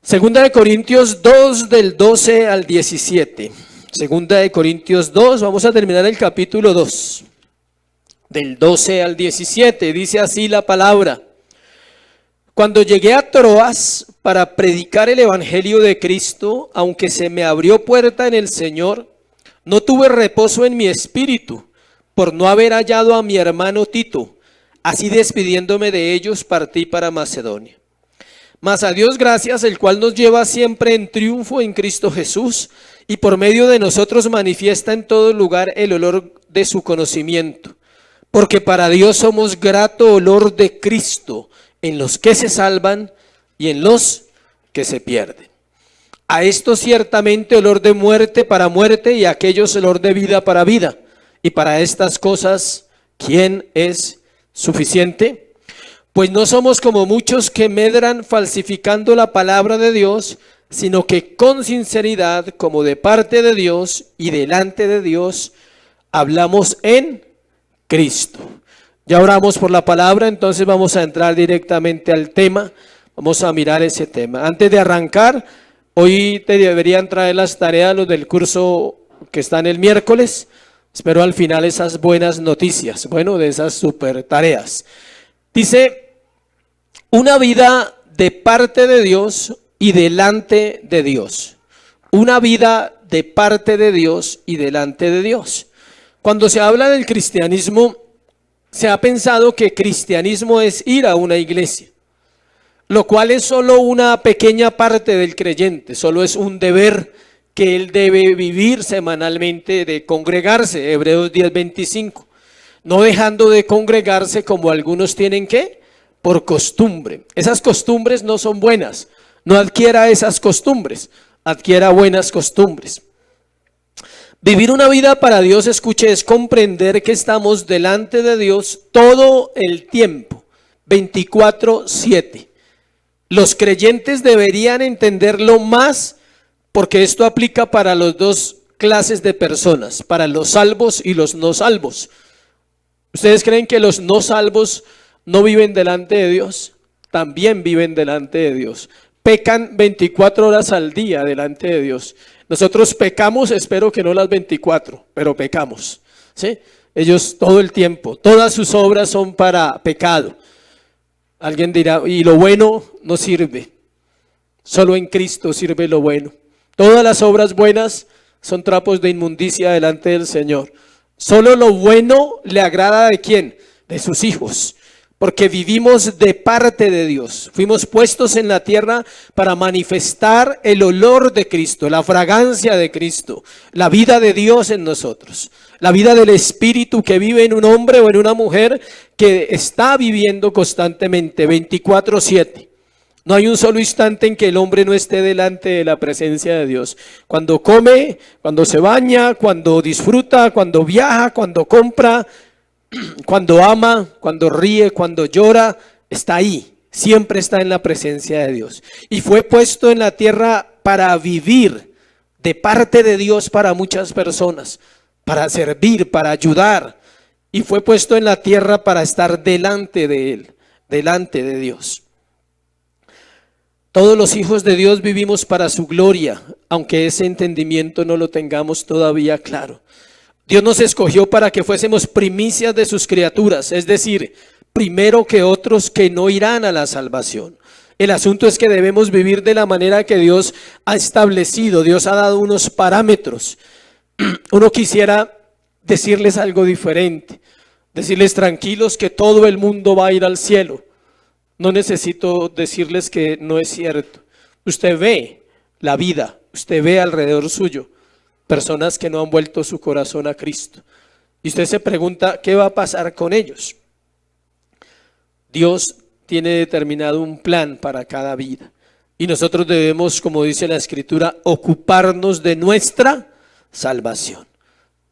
Segunda de Corintios 2 del 12 al 17. Segunda de Corintios 2, vamos a terminar el capítulo 2. Del 12 al 17, dice así la palabra. Cuando llegué a Troas para predicar el evangelio de Cristo, aunque se me abrió puerta en el Señor, no tuve reposo en mi espíritu por no haber hallado a mi hermano Tito. Así despidiéndome de ellos partí para Macedonia. Mas a Dios gracias, el cual nos lleva siempre en triunfo en Cristo Jesús, y por medio de nosotros manifiesta en todo lugar el olor de su conocimiento. Porque para Dios somos grato olor de Cristo en los que se salvan y en los que se pierden. A esto ciertamente olor de muerte para muerte, y a aquellos olor de vida para vida. Y para estas cosas, ¿quién es suficiente? Pues no somos como muchos que medran falsificando la palabra de Dios, sino que con sinceridad, como de parte de Dios y delante de Dios, hablamos en Cristo. Ya oramos por la palabra, entonces vamos a entrar directamente al tema. Vamos a mirar ese tema. Antes de arrancar, hoy te deberían traer las tareas, los del curso que están el miércoles. Espero al final esas buenas noticias, bueno, de esas super tareas. Dice, una vida de parte de Dios y delante de Dios. Una vida de parte de Dios y delante de Dios. Cuando se habla del cristianismo, se ha pensado que cristianismo es ir a una iglesia, lo cual es solo una pequeña parte del creyente, solo es un deber que él debe vivir semanalmente de congregarse, Hebreos 10:25, no dejando de congregarse como algunos tienen que, por costumbre. Esas costumbres no son buenas, no adquiera esas costumbres, adquiera buenas costumbres. Vivir una vida para Dios, escuche, es comprender que estamos delante de Dios todo el tiempo, 24/7. Los creyentes deberían entenderlo más, porque esto aplica para las dos clases de personas, para los salvos y los no salvos. ¿Ustedes creen que los no salvos no viven delante de Dios? También viven delante de Dios. Pecan 24 horas al día delante de Dios. Nosotros pecamos, espero que no las 24, pero pecamos, ¿sí? Ellos todo el tiempo, todas sus obras son para pecado. Alguien dirá, y lo bueno no sirve, solo en Cristo sirve lo bueno. Todas las obras buenas son trapos de inmundicia delante del Señor. Solo lo bueno le agrada ¿de quién? De sus hijos. Porque vivimos de parte de Dios. Fuimos puestos en la tierra para manifestar el olor de Cristo, la fragancia de Cristo, la vida de Dios en nosotros, la vida del Espíritu que vive en un hombre o en una mujer que está viviendo constantemente, 24/7. No hay un solo instante en que el hombre no esté delante de la presencia de Dios. Cuando come, cuando se baña, cuando disfruta, cuando viaja, cuando compra, cuando ama, cuando ríe, cuando llora, está ahí, siempre está en la presencia de Dios. Y fue puesto en la tierra para vivir de parte de Dios para muchas personas, para servir, para ayudar. Y fue puesto en la tierra para estar delante de Él, delante de Dios. Todos los hijos de Dios vivimos para su gloria, aunque ese entendimiento no lo tengamos todavía claro. Dios nos escogió para que fuésemos primicias de sus criaturas, es decir, primero que otros que no irán a la salvación. El asunto es que debemos vivir de la manera que Dios ha establecido. Dios ha dado unos parámetros. Uno quisiera decirles algo diferente, decirles tranquilos que todo el mundo va a ir al cielo. No necesito decirles que no es cierto. Usted ve la vida, usted ve alrededor suyo personas que no han vuelto su corazón a Cristo. Y usted se pregunta, ¿qué va a pasar con ellos? Dios tiene determinado un plan para cada vida. Y nosotros debemos, como dice la Escritura, ocuparnos de nuestra salvación.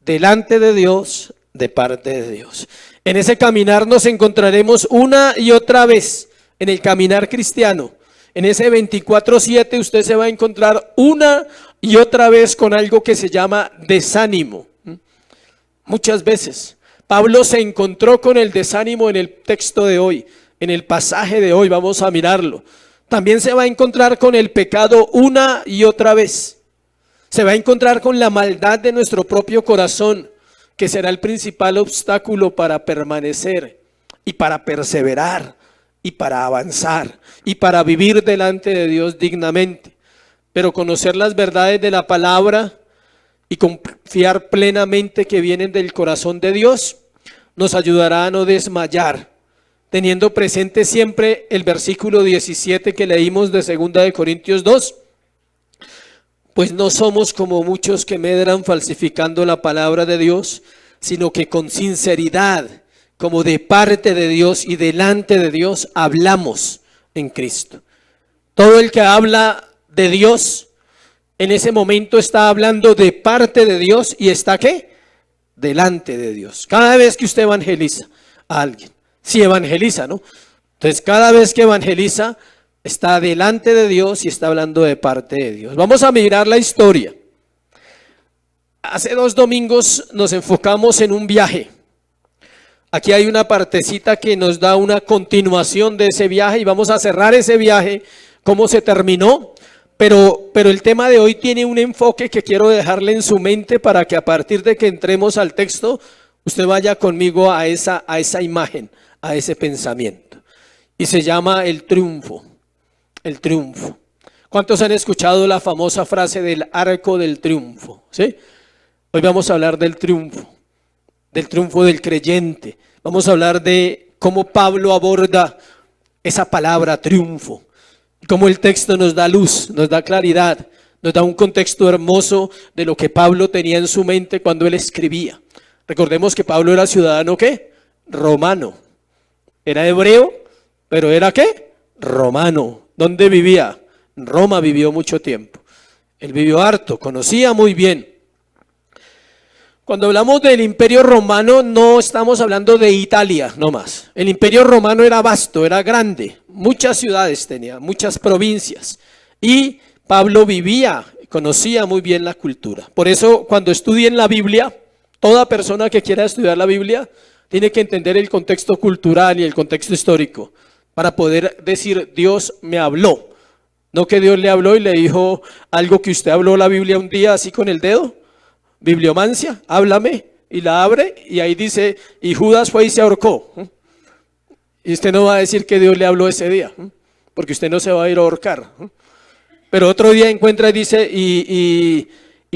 Delante de Dios, de parte de Dios. En ese caminar nos encontraremos una y otra vez, en el caminar cristiano. En ese 24/7 usted se va a encontrar una y otra vez con algo que se llama desánimo. Muchas veces Pablo se encontró con el desánimo en el texto de hoy, en el pasaje de hoy, vamos a mirarlo. También se va a encontrar con el pecado una y otra vez. Se va a encontrar con la maldad de nuestro propio corazón, que será el principal obstáculo para permanecer y para perseverar y para avanzar y para vivir delante de Dios dignamente. Pero conocer las verdades de la palabra y confiar plenamente que vienen del corazón de Dios nos ayudará a no desmayar, teniendo presente siempre el versículo 17 que leímos de 2 de Corintios 2. Pues no somos como muchos que medran falsificando la palabra de Dios, sino que con sinceridad, como de parte de Dios y delante de Dios, hablamos en Cristo. Todo el que habla de Dios, en ese momento está hablando de parte de Dios y está ¿qué? Delante de Dios. Cada vez que usted evangeliza a alguien, si evangeliza, ¿no? Entonces cada vez que evangeliza, está delante de Dios y está hablando de parte de Dios. Vamos a mirar la historia. Hace 2 domingos nos enfocamos en un viaje. Aquí hay una partecita que nos da una continuación de ese viaje y vamos a cerrar ese viaje, cómo se terminó. Pero el tema de hoy tiene un enfoque que quiero dejarle en su mente para que a partir de que entremos al texto, usted vaya conmigo a esa imagen, a ese pensamiento. Y se llama el triunfo. El triunfo. ¿Cuántos han escuchado la famosa frase del arco del triunfo? ¿Sí? Hoy vamos a hablar del triunfo del creyente. Vamos a hablar de cómo Pablo aborda esa palabra triunfo. Cómo el texto nos da luz, nos da claridad, nos da un contexto hermoso de lo que Pablo tenía en su mente cuando él escribía. Recordemos que Pablo era ciudadano ¿qué? Romano. Era hebreo, pero era ¿qué? Romano. ¿Dónde vivía? En Roma vivió mucho tiempo. Él vivió harto, conocía muy bien. Cuando hablamos del Imperio Romano no estamos hablando de Italia, no más. El Imperio Romano era vasto, era grande, muchas ciudades tenía, muchas provincias. Y Pablo vivía, conocía muy bien la cultura. Por eso cuando estudien la Biblia, toda persona que quiera estudiar la Biblia tiene que entender el contexto cultural y el contexto histórico para poder decir Dios me habló. No que Dios le habló y le dijo algo que usted habló la Biblia un día así con el dedo. Bibliomancia, háblame, y la abre y ahí dice, y Judas fue y se ahorcó. Y usted no va a decir que Dios le habló ese día, porque usted no se va a ir a ahorcar. Pero otro día encuentra y dice, y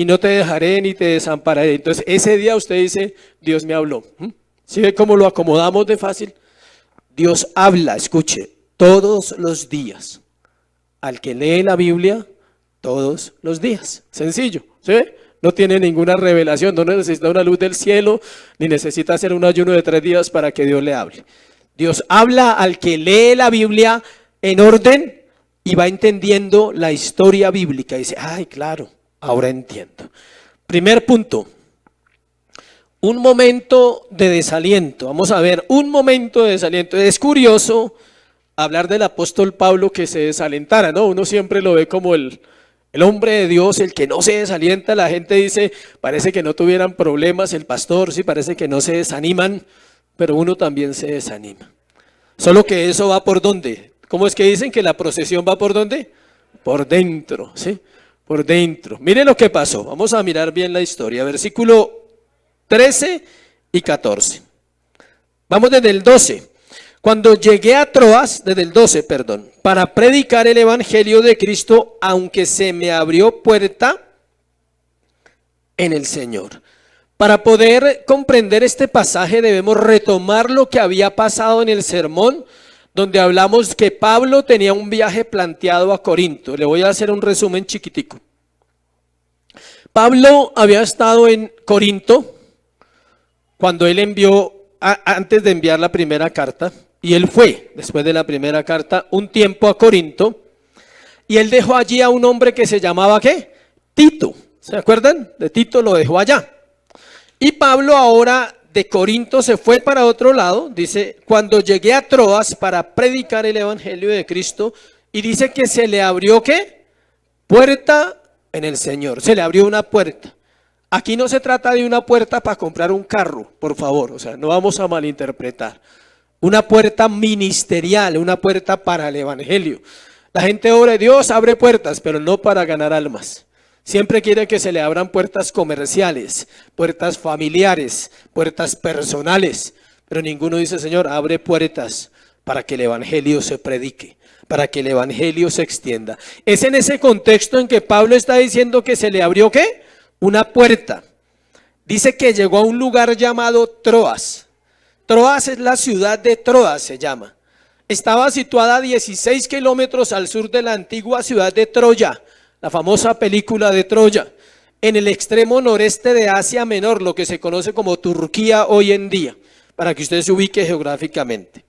no te dejaré ni te desampararé. Entonces ese día usted dice, Dios me habló. ¿Sí ve cómo lo acomodamos de fácil? Dios habla, escuche, todos los días. Al que lee la Biblia, todos los días. Sencillo, ¿sí ve? No tiene ninguna revelación, no necesita una luz del cielo, ni necesita hacer un ayuno de 3 días para que Dios le hable. Dios habla al que lee la Biblia en orden y va entendiendo la historia bíblica. Y dice, ay, claro, ahora entiendo. Primer punto, un momento de desaliento. Vamos a ver, un momento de desaliento. Es curioso hablar del apóstol Pablo que se desalentara, ¿no? Uno siempre lo ve como el hombre de Dios, el que no se desalienta. La gente dice, parece que no tuvieran problemas, el pastor, sí, parece que no se desaniman, pero uno también se desanima. Solo que eso va por ¿dónde? ¿Cómo es que dicen que la procesión va por dónde? Por dentro, ¿sí? Por dentro. Mire lo que pasó, vamos a mirar bien la historia, versículo 13 y 14. Vamos desde el 12. Cuando llegué a Troas, desde el 12, perdón, para predicar el evangelio de Cristo, aunque se me abrió puerta en el Señor. Para poder comprender este pasaje debemos retomar lo que había pasado en el sermón, donde hablamos que Pablo tenía un viaje planteado a Corinto. Le voy a hacer un resumen chiquitico. Pablo había estado en Corinto cuando él envió, antes de enviar la primera carta, y él fue, después de la primera carta, un tiempo a Corinto, y él dejó allí a un hombre que se llamaba, ¿qué? Tito. ¿Se acuerdan? De Tito lo dejó allá. Y Pablo ahora de Corinto se fue para otro lado, dice, cuando llegué a Troas para predicar el evangelio de Cristo, y dice que se le abrió, ¿qué? Puerta en el Señor, se le abrió una puerta. Aquí no se trata de una puerta para comprar un carro, por favor, o sea, no vamos a malinterpretar. Una puerta ministerial, una puerta para el evangelio. La gente ora, Dios abre puertas, pero no para ganar almas. Siempre quiere que se le abran puertas comerciales, puertas familiares, puertas personales. Pero ninguno dice, Señor, abre puertas para que el evangelio se predique, para que el evangelio se extienda. Es en ese contexto en que Pablo está diciendo que se le abrió, ¿qué? Una puerta. Dice que llegó a un lugar llamado Troas. Troas es la ciudad de Troas, se llama. Estaba situada a 16 kilómetros al sur de la antigua ciudad de Troya, la famosa película de Troya, en el extremo noreste de Asia Menor, lo que se conoce como Turquía hoy en día, para que usted se ubique geográficamente.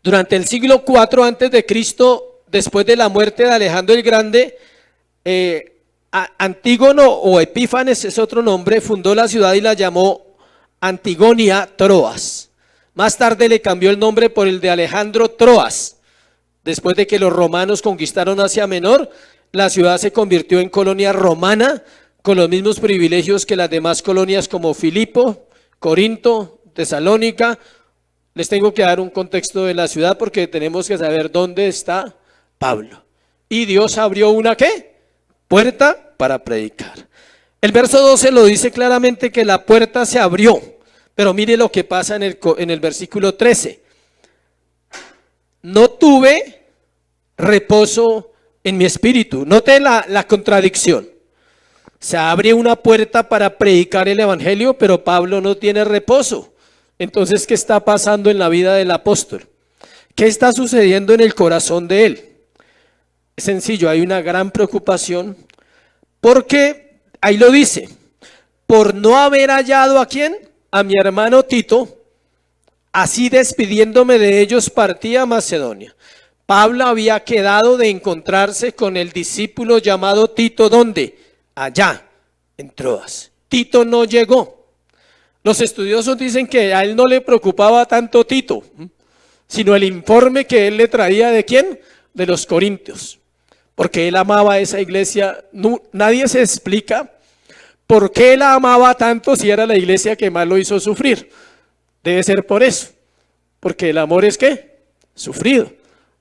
Durante el siglo IV a.C., después de la muerte de Alejandro el Grande, Antígono o Epífanes es otro nombre, fundó la ciudad y la llamó Antigonia Troas. Más tarde le cambió el nombre por el de Alejandro Troas. Después de que los romanos conquistaron Asia Menor, la ciudad se convirtió en colonia romana con los mismos privilegios que las demás colonias como Filipo, Corinto, Tesalónica. Les tengo que dar un contexto de la ciudad porque tenemos que saber dónde está Pablo. Y Dios abrió una ¿qué? Puerta para predicar. El verso 12 lo dice claramente que la puerta se abrió. Pero mire lo que pasa en el versículo 13. No tuve reposo en mi espíritu. Note la contradicción. Se abre una puerta para predicar el evangelio, pero Pablo no tiene reposo. Entonces, ¿qué está pasando en la vida del apóstol? ¿Qué está sucediendo en el corazón de él? Es sencillo, hay una gran preocupación porque, ahí lo dice, por no haber hallado ¿a quién? A mi hermano Tito, así despidiéndome de ellos partí a Macedonia. Pablo había quedado de encontrarse con el discípulo llamado Tito, ¿dónde? Allá, en Troas. Tito no llegó. Los estudiosos dicen que a él no le preocupaba tanto Tito, sino el informe que él le traía ¿de quién? De los corintios. Porque él amaba a esa iglesia. Nadie se explica por qué él amaba tanto si era la iglesia que más lo hizo sufrir. Debe ser por eso. Porque el amor es ¿qué? Sufrido.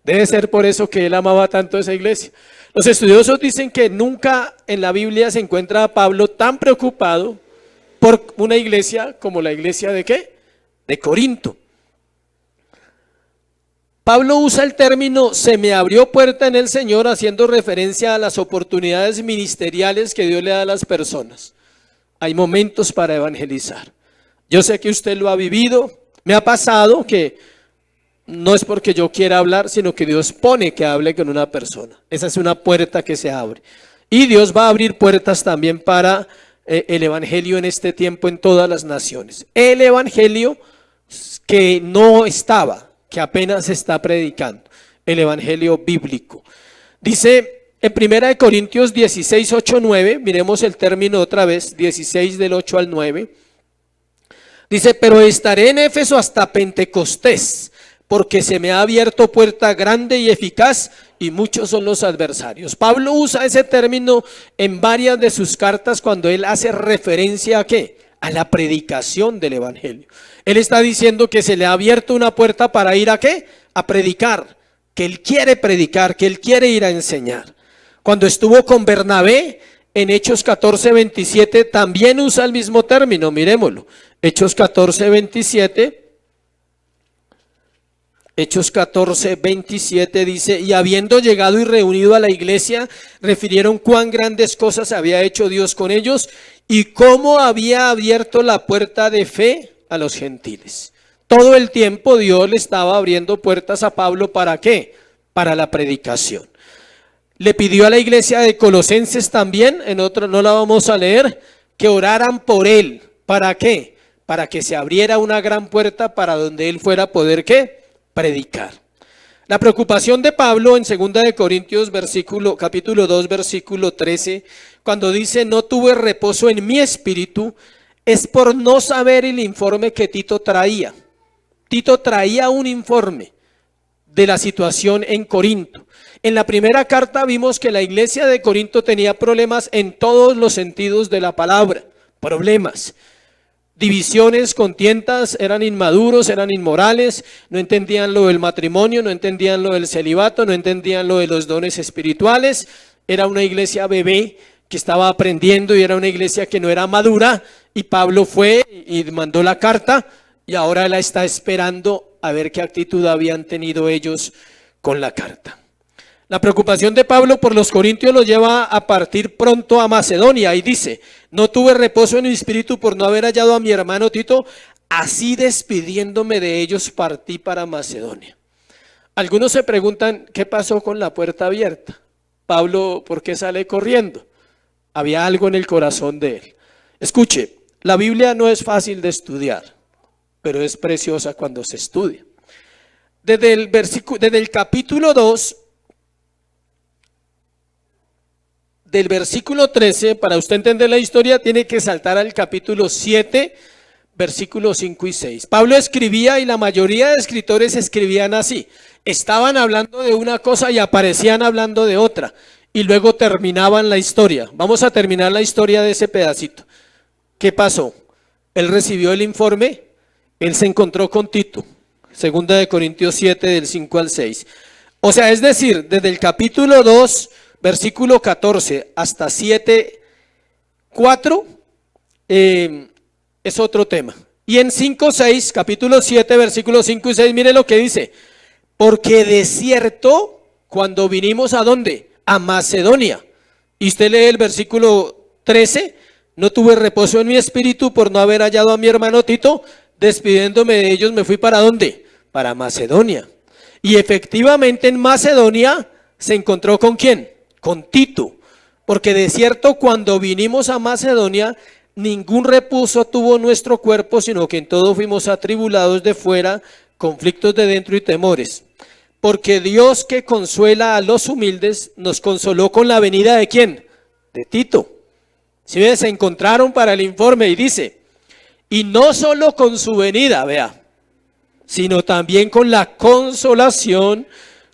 Debe ser por eso que él amaba tanto a esa iglesia. Los estudiosos dicen que nunca en la Biblia se encuentra a Pablo tan preocupado por una iglesia como la iglesia ¿de qué? De Corinto. Pablo usa el término se me abrió puerta en el Señor haciendo referencia a las oportunidades ministeriales que Dios le da a las personas. Hay momentos para evangelizar. Yo sé que usted lo ha vivido, me ha pasado que no es porque yo quiera hablar, sino que Dios pone que hable con una persona. Esa es una puerta que se abre. Y Dios va a abrir puertas también para el evangelio en este tiempo en todas las naciones. El evangelio que no estaba, que apenas se está predicando, el evangelio bíblico. Dice en 1 Corintios 16, 8, 9, miremos el término otra vez, 16 del 8 al 9. Dice, pero estaré en Éfeso hasta Pentecostés, porque se me ha abierto puerta grande y eficaz y muchos son los adversarios. Pablo usa ese término en varias de sus cartas cuando él hace referencia ¿a qué? A la predicación del evangelio. Él está diciendo que se le ha abierto una puerta para ir ¿a qué? A predicar, que él quiere predicar, que él quiere ir a enseñar. Cuando estuvo con Bernabé, en Hechos 14, 27, también usa el mismo término, miremoslo. Hechos 14, 27. Hechos 14, 27 dice, y habiendo llegado y reunido a la iglesia, refirieron cuán grandes cosas había hecho Dios con ellos y cómo había abierto la puerta de fe a los gentiles. Todo el tiempo Dios le estaba abriendo puertas a Pablo, ¿para qué? Para la predicación. Le pidió a la iglesia de Colosenses también, en otra no la vamos a leer, que oraran por él. ¿Para qué? Para que se abriera una gran puerta para donde él fuera a poder ¿qué? Predicar. La preocupación de Pablo en 2 de Corintios capítulo 2 versículo 13, cuando dice no tuve reposo en mi espíritu, es por no saber el informe que Tito traía. Tito traía un informe de la situación en Corinto. En la primera carta vimos que la iglesia de Corinto tenía problemas en todos los sentidos de la palabra, problemas. divisiones, contiendas, eran inmaduros, eran inmorales, no entendían lo del matrimonio, no entendían lo del celibato, no entendían lo de los dones espirituales. Era una iglesia bebé que estaba aprendiendo y era una iglesia que no era madura, y Pablo fue y mandó la carta y ahora la está esperando a ver qué actitud habían tenido ellos con la carta. La preocupación de Pablo por los corintios lo lleva a partir pronto a Macedonia y dice: no tuve reposo en mi espíritu por no haber hallado a mi hermano Tito, así despidiéndome de ellos partí para Macedonia. Algunos se preguntan qué pasó con la puerta abierta. Pablo, ¿por qué sale corriendo? Había algo en el corazón de él. Escuche, la Biblia no es fácil de estudiar, pero es preciosa cuando se estudia. Desde el capítulo 2, del versículo 13, para usted entender la historia, tiene que saltar al capítulo 7, versículos 5 y 6. Pablo escribía, y la mayoría de escritores escribían así. Estaban hablando de una cosa y aparecían hablando de otra, y luego terminaban la historia. Vamos a terminar la historia de ese pedacito. ¿Qué pasó? Él recibió el informe, él se encontró con Tito, 2 Corintios 7, del 5 al 6. O sea, es decir, desde el capítulo 2, versículo 14 hasta 7, 4, es otro tema. Y en 5, 6, capítulo 7, versículos 5 y 6, mire lo que dice. Porque de cierto, cuando vinimos ¿a dónde? A Macedonia. Y usted lee el versículo 13, no tuve reposo en mi espíritu por no haber hallado a mi hermano Tito, despidiéndome de ellos me fui ¿para dónde? Para Macedonia. Y efectivamente en Macedonia se encontró ¿con quién? Con Tito, porque de cierto cuando vinimos a Macedonia ningún reposo tuvo nuestro cuerpo, sino que en todo fuimos atribulados de fuera, conflictos de dentro y temores. Porque Dios, que consuela a los humildes, nos consoló con la venida ¿de quién? De Tito. Si ven, se encontraron para el informe y dice, y no solo con su venida, vea, sino también con la consolación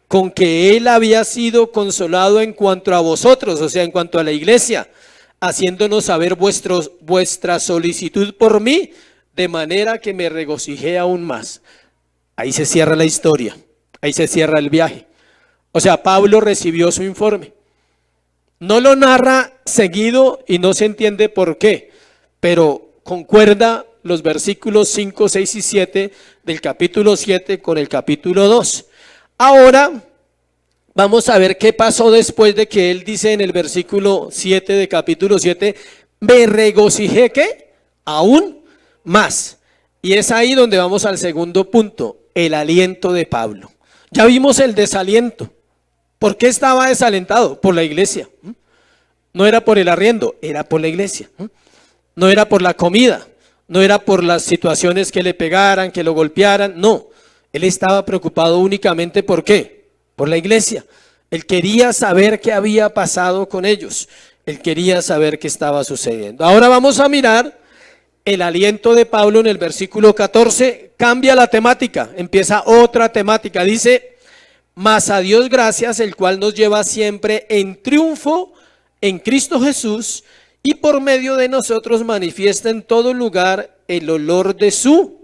con que él había sido consolado en cuanto a vosotros, o sea, en cuanto a la iglesia, haciéndonos saber vuestra solicitud por mí, de manera que me regocijé aún más. Ahí se cierra la historia, ahí se cierra el viaje. O sea, Pablo recibió su informe. No lo narra seguido y no se entiende por qué, pero concuerda los versículos 5, 6 y 7 del capítulo 7 con el capítulo 2. Ahora vamos a ver qué pasó después de que él dice en el versículo 7 de capítulo 7, me regocijé ¿qué? Aún más. Y es ahí donde vamos al segundo punto, el aliento de Pablo. Ya vimos el desaliento. ¿Por qué estaba desalentado? Por la iglesia. No era por el arriendo, era por la iglesia. No era por la comida, no era por las situaciones que le pegaran, que lo golpearan, no. Él estaba preocupado únicamente ¿por qué? Por la iglesia. Él quería saber qué había pasado con ellos. Él quería saber qué estaba sucediendo. Ahora vamos a mirar el aliento de Pablo en el versículo 14. Cambia la temática, empieza otra temática. Dice, mas a Dios gracias, el cual nos lleva siempre en triunfo en Cristo Jesús, y por medio de nosotros manifiesta en todo lugar el olor de su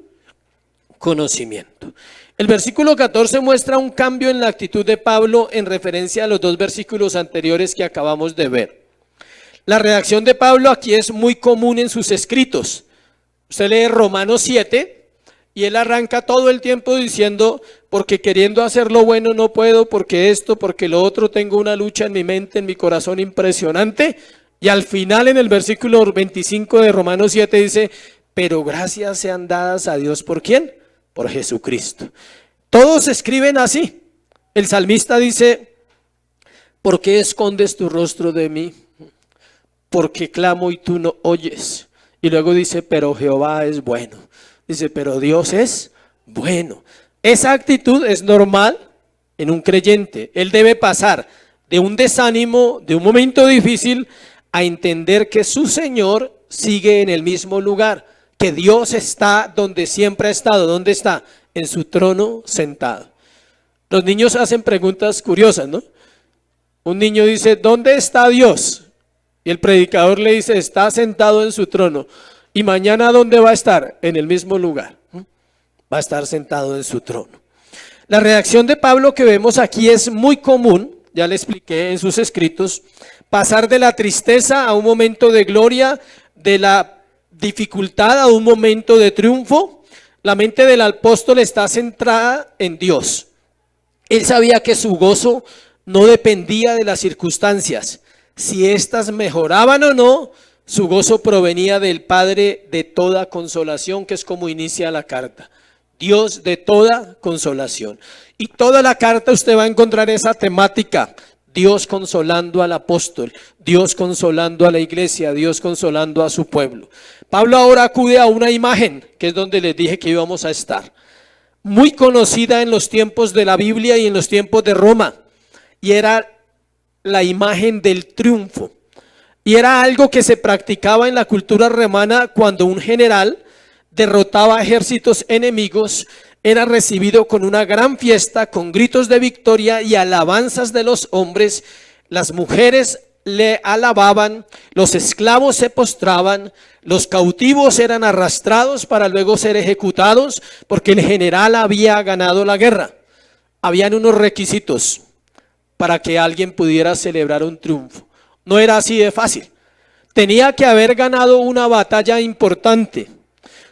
conocimiento. El versículo 14 muestra un cambio en la actitud de Pablo en referencia a los dos versículos anteriores que acabamos de ver. La redacción de Pablo aquí es muy común en sus escritos. Usted lee Romanos 7 y él arranca todo el tiempo diciendo, porque queriendo hacer lo bueno no puedo, porque esto, porque lo otro, tengo una lucha en mi mente, en mi corazón impresionante. Y al final en el versículo 25 de Romanos 7 dice, pero gracias sean dadas a Dios, ¿por quién? Por Jesucristo. Todos escriben así. El salmista dice, ¿por qué escondes tu rostro de mí? Porque clamo y tú no oyes. Y luego dice, pero Jehová es bueno. Dice, pero Dios es bueno. Esa actitud es normal en un creyente. Él debe pasar de un desánimo, de un momento difícil, a entender que su Señor sigue en el mismo lugar, que Dios está donde siempre ha estado. ¿Dónde está? En su trono sentado. Los niños hacen preguntas curiosas, ¿no? Un niño dice, ¿dónde está Dios? Y el predicador le dice, está sentado en su trono. ¿Y mañana dónde va a estar? En el mismo lugar. Va a estar sentado en su trono. La reacción de Pablo que vemos aquí es muy común, ya le expliqué en sus escritos, pasar de la tristeza a un momento de gloria, de la dificultad a un momento de triunfo. La mente del apóstol está centrada en Dios. Él sabía que su gozo no dependía de las circunstancias. Si éstas mejoraban o no, su gozo provenía del Padre de toda consolación, que es como inicia la carta. Dios de toda consolación. Y toda la carta usted va a encontrar esa temática. Dios consolando al apóstol, Dios consolando a la iglesia, Dios consolando a su pueblo. Pablo ahora acude a una imagen, que es donde les dije que íbamos a estar. Muy conocida en los tiempos de la Biblia y en los tiempos de Roma. Y era la imagen del triunfo. Y era algo que se practicaba en la cultura romana cuando un general derrotaba ejércitos enemigos. Era recibido con una gran fiesta, con gritos de victoria y alabanzas de los hombres. Las mujeres le alababan, los esclavos se postraban, los cautivos eran arrastrados para luego ser ejecutados porque el general había ganado la guerra. Habían unos requisitos para que alguien pudiera celebrar un triunfo. No era así de fácil. Tenía que haber ganado una batalla importante,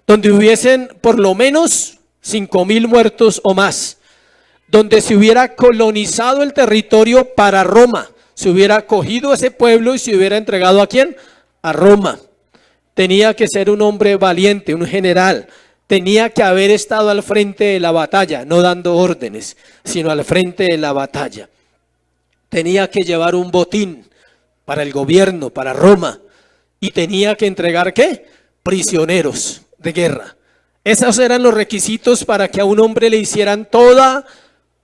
donde hubiesen por lo menos 5,000 muertos o más, donde se hubiera colonizado el territorio para Roma, se hubiera cogido ese pueblo y se hubiera entregado ¿a quién? A Roma. Tenía que ser un hombre valiente, un general. Tenía que haber estado al frente de la batalla, no dando órdenes, sino al frente de la batalla. Tenía que llevar un botín para el gobierno, para Roma, y tenía que entregar ¿qué? Prisioneros de guerra. Esos eran los requisitos para que a un hombre le hicieran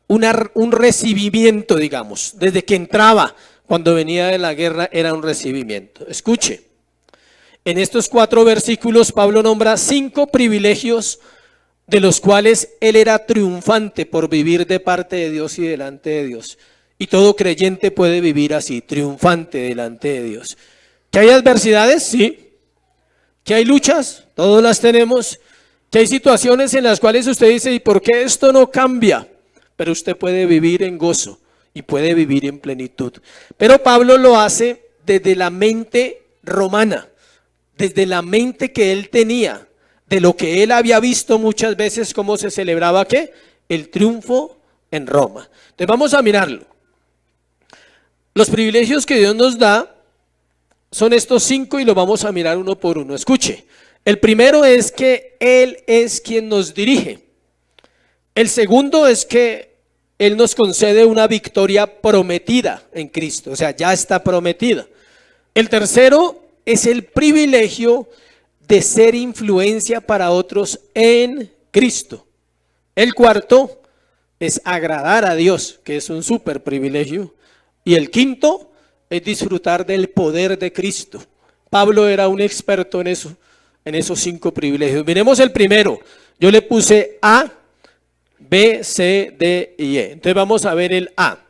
un recibimiento, digamos. Desde que entraba, cuando venía de la guerra, era un recibimiento. Escuche, en estos 4 versículos Pablo nombra 5 privilegios de los cuales él era triunfante por vivir de parte de Dios y delante de Dios. Y todo creyente puede vivir así, triunfante delante de Dios. ¿Que hay adversidades? Sí. ¿Que hay luchas? Todas las tenemos. ¿Que hay situaciones en las cuales usted dice, ¿y por qué esto no cambia? Pero usted puede vivir en gozo y puede vivir en plenitud. Pero Pablo lo hace desde la mente romana, desde la mente que él tenía, de lo que él había visto muchas veces cómo se celebraba ¿qué? El triunfo en Roma. Entonces vamos a mirarlo. Los privilegios que Dios nos da son estos 5 y los vamos a mirar uno por uno. Escuche, el primero es que Él es quien nos dirige. El segundo es que Él nos concede una victoria prometida en Cristo, o sea, ya está prometida. El tercero es el privilegio de ser influencia para otros en Cristo. El cuarto es agradar a Dios, que es un súper privilegio. Y el quinto es disfrutar del poder de Cristo. Pablo era un experto en eso, en esos 5 privilegios. Miremos el primero. Yo le puse A, B, C, D y E. Entonces vamos a ver el A.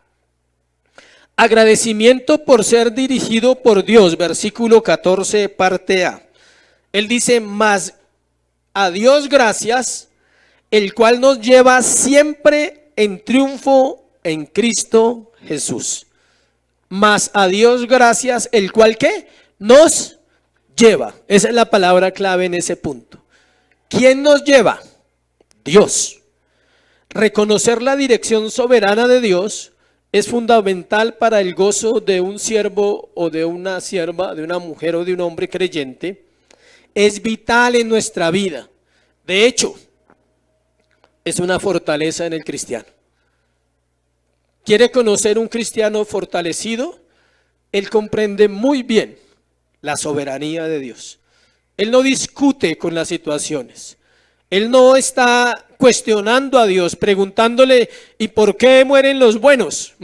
Agradecimiento por ser dirigido por Dios, versículo 14, parte A. Él dice, mas a Dios gracias, el cual nos lleva siempre en triunfo en Cristo Jesús. Mas a Dios gracias, el cual ¿qué? Nos lleva. Esa es la palabra clave en ese punto. ¿Quién nos lleva? Dios. Reconocer la dirección soberana de Dios es fundamental para el gozo de un siervo o de una sierva, de una mujer o de un hombre creyente. Es vital en nuestra vida. De hecho, es una fortaleza en el cristiano. ¿Quiere conocer un cristiano fortalecido? Él comprende muy bien la soberanía de Dios. Él no discute con las situaciones. Él no está cuestionando a Dios, preguntándole, ¿y por qué mueren los buenos?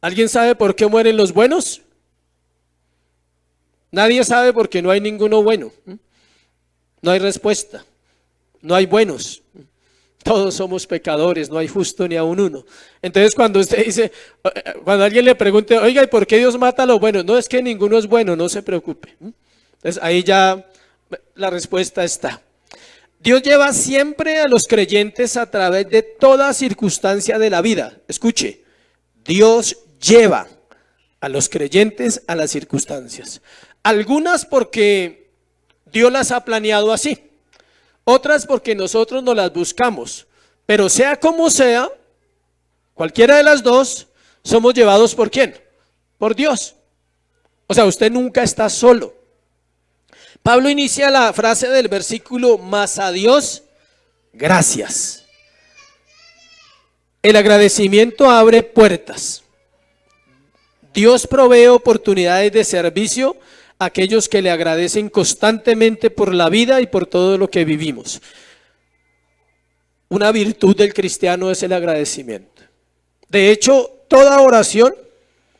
¿Alguien sabe por qué mueren los buenos? Nadie sabe porque no hay ninguno bueno. No hay respuesta. No hay buenos. Todos somos pecadores, no hay justo ni aun uno. Entonces cuando usted dice, cuando alguien le pregunte, oiga, ¿y por qué Dios mata a los buenos? No, es que ninguno es bueno, no se preocupe. Entonces ahí ya la respuesta está. Dios lleva siempre a los creyentes a través de toda circunstancia de la vida. Escuche, Dios lleva a los creyentes a las circunstancias. Algunas porque Dios las ha planeado así, otras porque nosotros no las buscamos. Pero sea como sea, cualquiera de las dos, somos llevados ¿por quién? Por Dios. O sea, usted nunca está solo. Pablo inicia la frase del versículo, mas a Dios, gracias. El agradecimiento abre puertas. Dios provee oportunidades de servicio a aquellos que le agradecen constantemente por la vida y por todo lo que vivimos. Una virtud del cristiano es el agradecimiento. De hecho, toda oración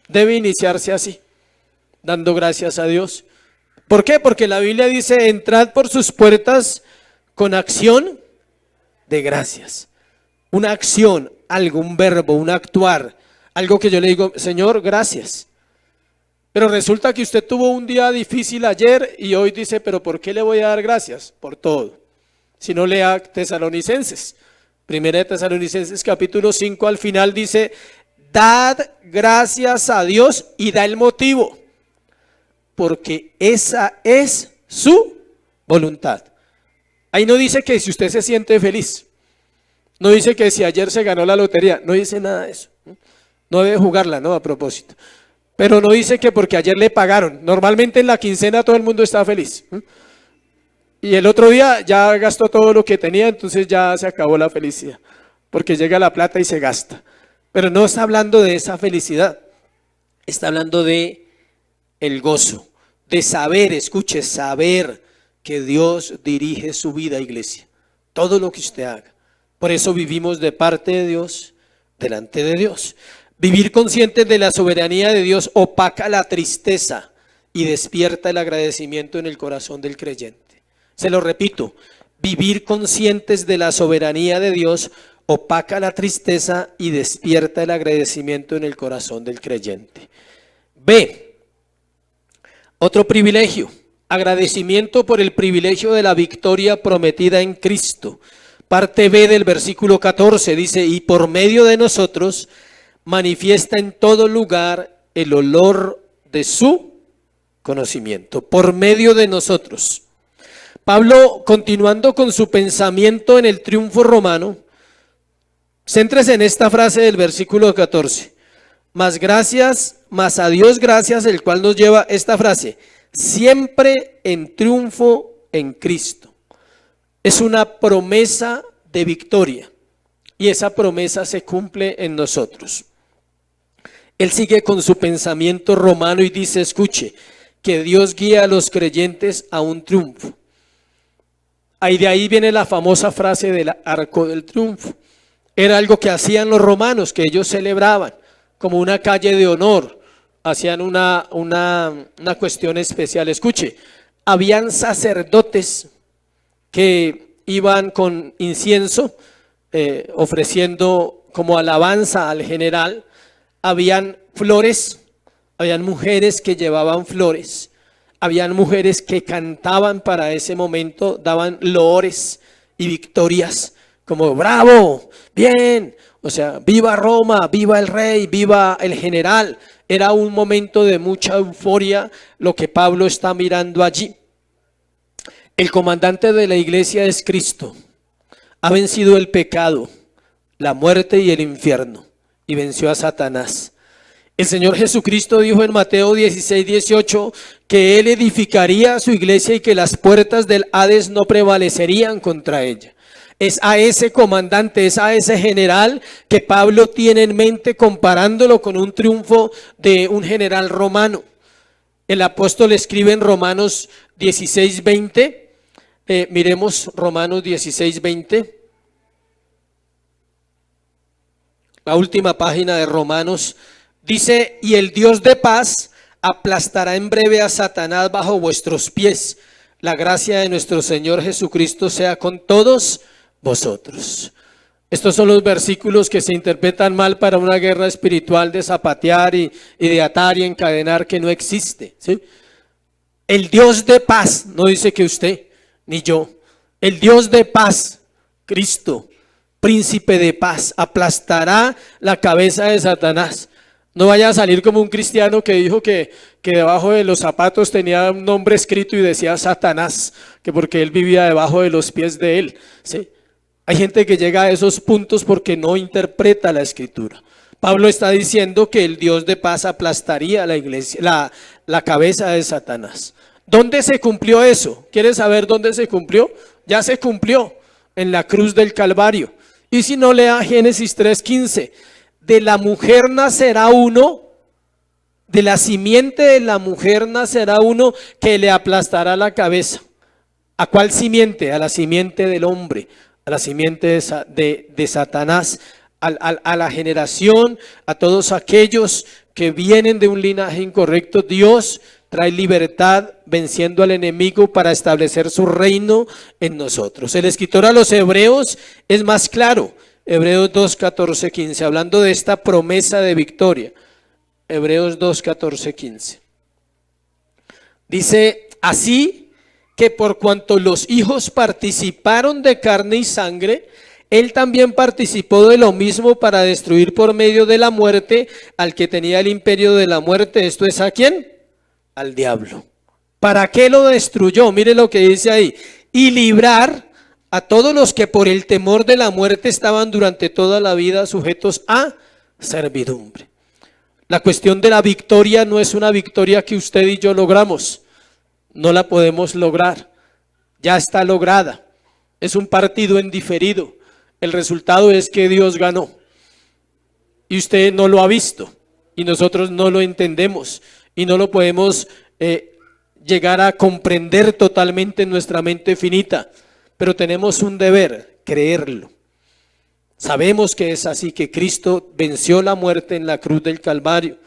debe iniciarse así, dando gracias a Dios. ¿Por qué? Porque la Biblia dice, entrad por sus puertas con acción de gracias. Una acción, algo, un verbo, un actuar, algo que yo le digo, Señor, gracias. Pero resulta que usted tuvo un día difícil ayer y hoy dice, pero ¿por qué le voy a dar gracias? Por todo. Si no, lea Tesalonicenses. Primera de Tesalonicenses capítulo 5 al final dice, dad gracias a Dios y da el motivo, porque esa es su voluntad. Ahí no dice que si usted se siente feliz, no dice que si ayer se ganó la lotería, no dice nada de eso. No debe jugarla, ¿no? A propósito. Pero no dice que porque ayer le pagaron. Normalmente en la quincena todo el mundo está feliz. Y el otro día ya gastó todo lo que tenía, entonces ya se acabó la felicidad. Porque llega la plata y se gasta. Pero no está hablando de esa felicidad. Está hablando de el gozo. De saber, escuche, saber que Dios dirige su vida, iglesia. Todo lo que usted haga. Por eso vivimos de parte de Dios, delante de Dios. Vivir conscientes de la soberanía de Dios opaca la tristeza y despierta el agradecimiento en el corazón del creyente. Se lo repito, vivir conscientes de la soberanía de Dios opaca la tristeza y despierta el agradecimiento en el corazón del creyente. B, otro privilegio, agradecimiento por el privilegio de la victoria prometida en Cristo. Parte B del versículo 14 dice, y por medio de nosotros manifiesta en todo lugar el olor de su conocimiento. Por medio de nosotros. Pablo, continuando con su pensamiento en el triunfo romano, céntrese en esta frase del versículo 14. Mas a Dios gracias, el cual nos lleva esta frase, siempre en triunfo en Cristo. Es una promesa de victoria y esa promesa se cumple en nosotros. Él sigue con su pensamiento romano y dice, escuche, que Dios guía a los creyentes a un triunfo. De ahí viene la famosa frase del arco del triunfo. Era algo que hacían los romanos, que ellos celebraban como una calle de honor. Hacían una cuestión especial. Escuche, habían sacerdotes que iban con incienso, ofreciendo como alabanza al general. Habían flores, habían mujeres que llevaban flores. Habían mujeres que cantaban para ese momento, daban loores y victorias, como bravo, bien, o sea, viva Roma, viva el rey, viva el general. Era un momento de mucha euforia lo que Pablo está mirando allí. El comandante de la iglesia es Cristo. Ha vencido el pecado, la muerte y el infierno, y venció a Satanás. El Señor Jesucristo dijo en Mateo 16:18 que Él edificaría a su iglesia y que las puertas del Hades no prevalecerían contra ella. Es a ese comandante, es a ese general que Pablo tiene en mente comparándolo con un triunfo de un general romano. El apóstol escribe en Romanos 16:20, miremos Romanos 16:20. La última página de Romanos. Dice, y el Dios de paz aplastará en breve a Satanás bajo vuestros pies. La gracia de nuestro Señor Jesucristo sea con todos vosotros. Estos son los versículos que se interpretan mal para una guerra espiritual de zapatear y de atar y encadenar que no existe, ¿sí? El Dios de paz, no dice que usted ni yo, el Dios de paz, Cristo, príncipe de paz, aplastará la cabeza de Satanás. No vaya a salir como un cristiano que dijo que debajo de los zapatos tenía un nombre escrito y decía Satanás, que porque él vivía debajo de los pies de él. ¿Sí? Hay gente que llega a esos puntos porque no interpreta la escritura. Pablo está diciendo que el Dios de paz aplastaría la iglesia, la cabeza de Satanás. ¿Dónde se cumplió eso? ¿Quieres saber dónde se cumplió? Ya se cumplió en la cruz del Calvario. Y si no, lea Génesis 3:15. De la mujer nacerá uno, de la simiente de la mujer nacerá uno que le aplastará la cabeza. ¿A cuál simiente? A la simiente del hombre, a la simiente de Satanás, a la generación, a todos aquellos que vienen de un linaje incorrecto. Dios trae libertad venciendo al enemigo para establecer su reino en nosotros. El escritor a los Hebreos es más claro. Hebreos 2, 14, 15, hablando de esta promesa de victoria. Hebreos 2, 14, 15. Dice, así que por cuanto los hijos participaron de carne y sangre, él también participó de lo mismo para destruir por medio de la muerte al que tenía el imperio de la muerte. ¿Esto es a quién? Al diablo. ¿Para qué lo destruyó? Mire lo que dice ahí. Y librar a todos los que por el temor de la muerte estaban durante toda la vida sujetos a servidumbre. La cuestión de la victoria no es una victoria que usted y yo logramos. No la podemos lograr. Ya está lograda. Es un partido en diferido. El resultado es que Dios ganó. Y usted no lo ha visto. Y nosotros no lo entendemos. Y no lo podemos llegar a comprender totalmente en nuestra mente finita. Pero tenemos un deber, creerlo. Sabemos que es así, que Cristo venció la muerte en la cruz del Calvario.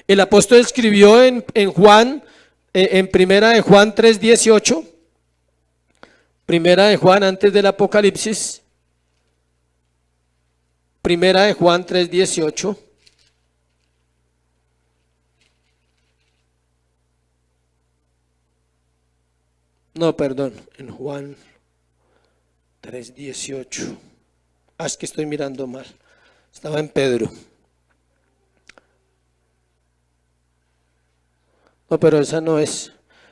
El apóstol escribió en Juan, en primera de Juan 3:18, primera de Juan antes del Apocalipsis, primera de Juan 3:18. No, perdón, en Juan 3:18. Es que estoy mirando mal. Estaba en Pedro. No, pero esa no es.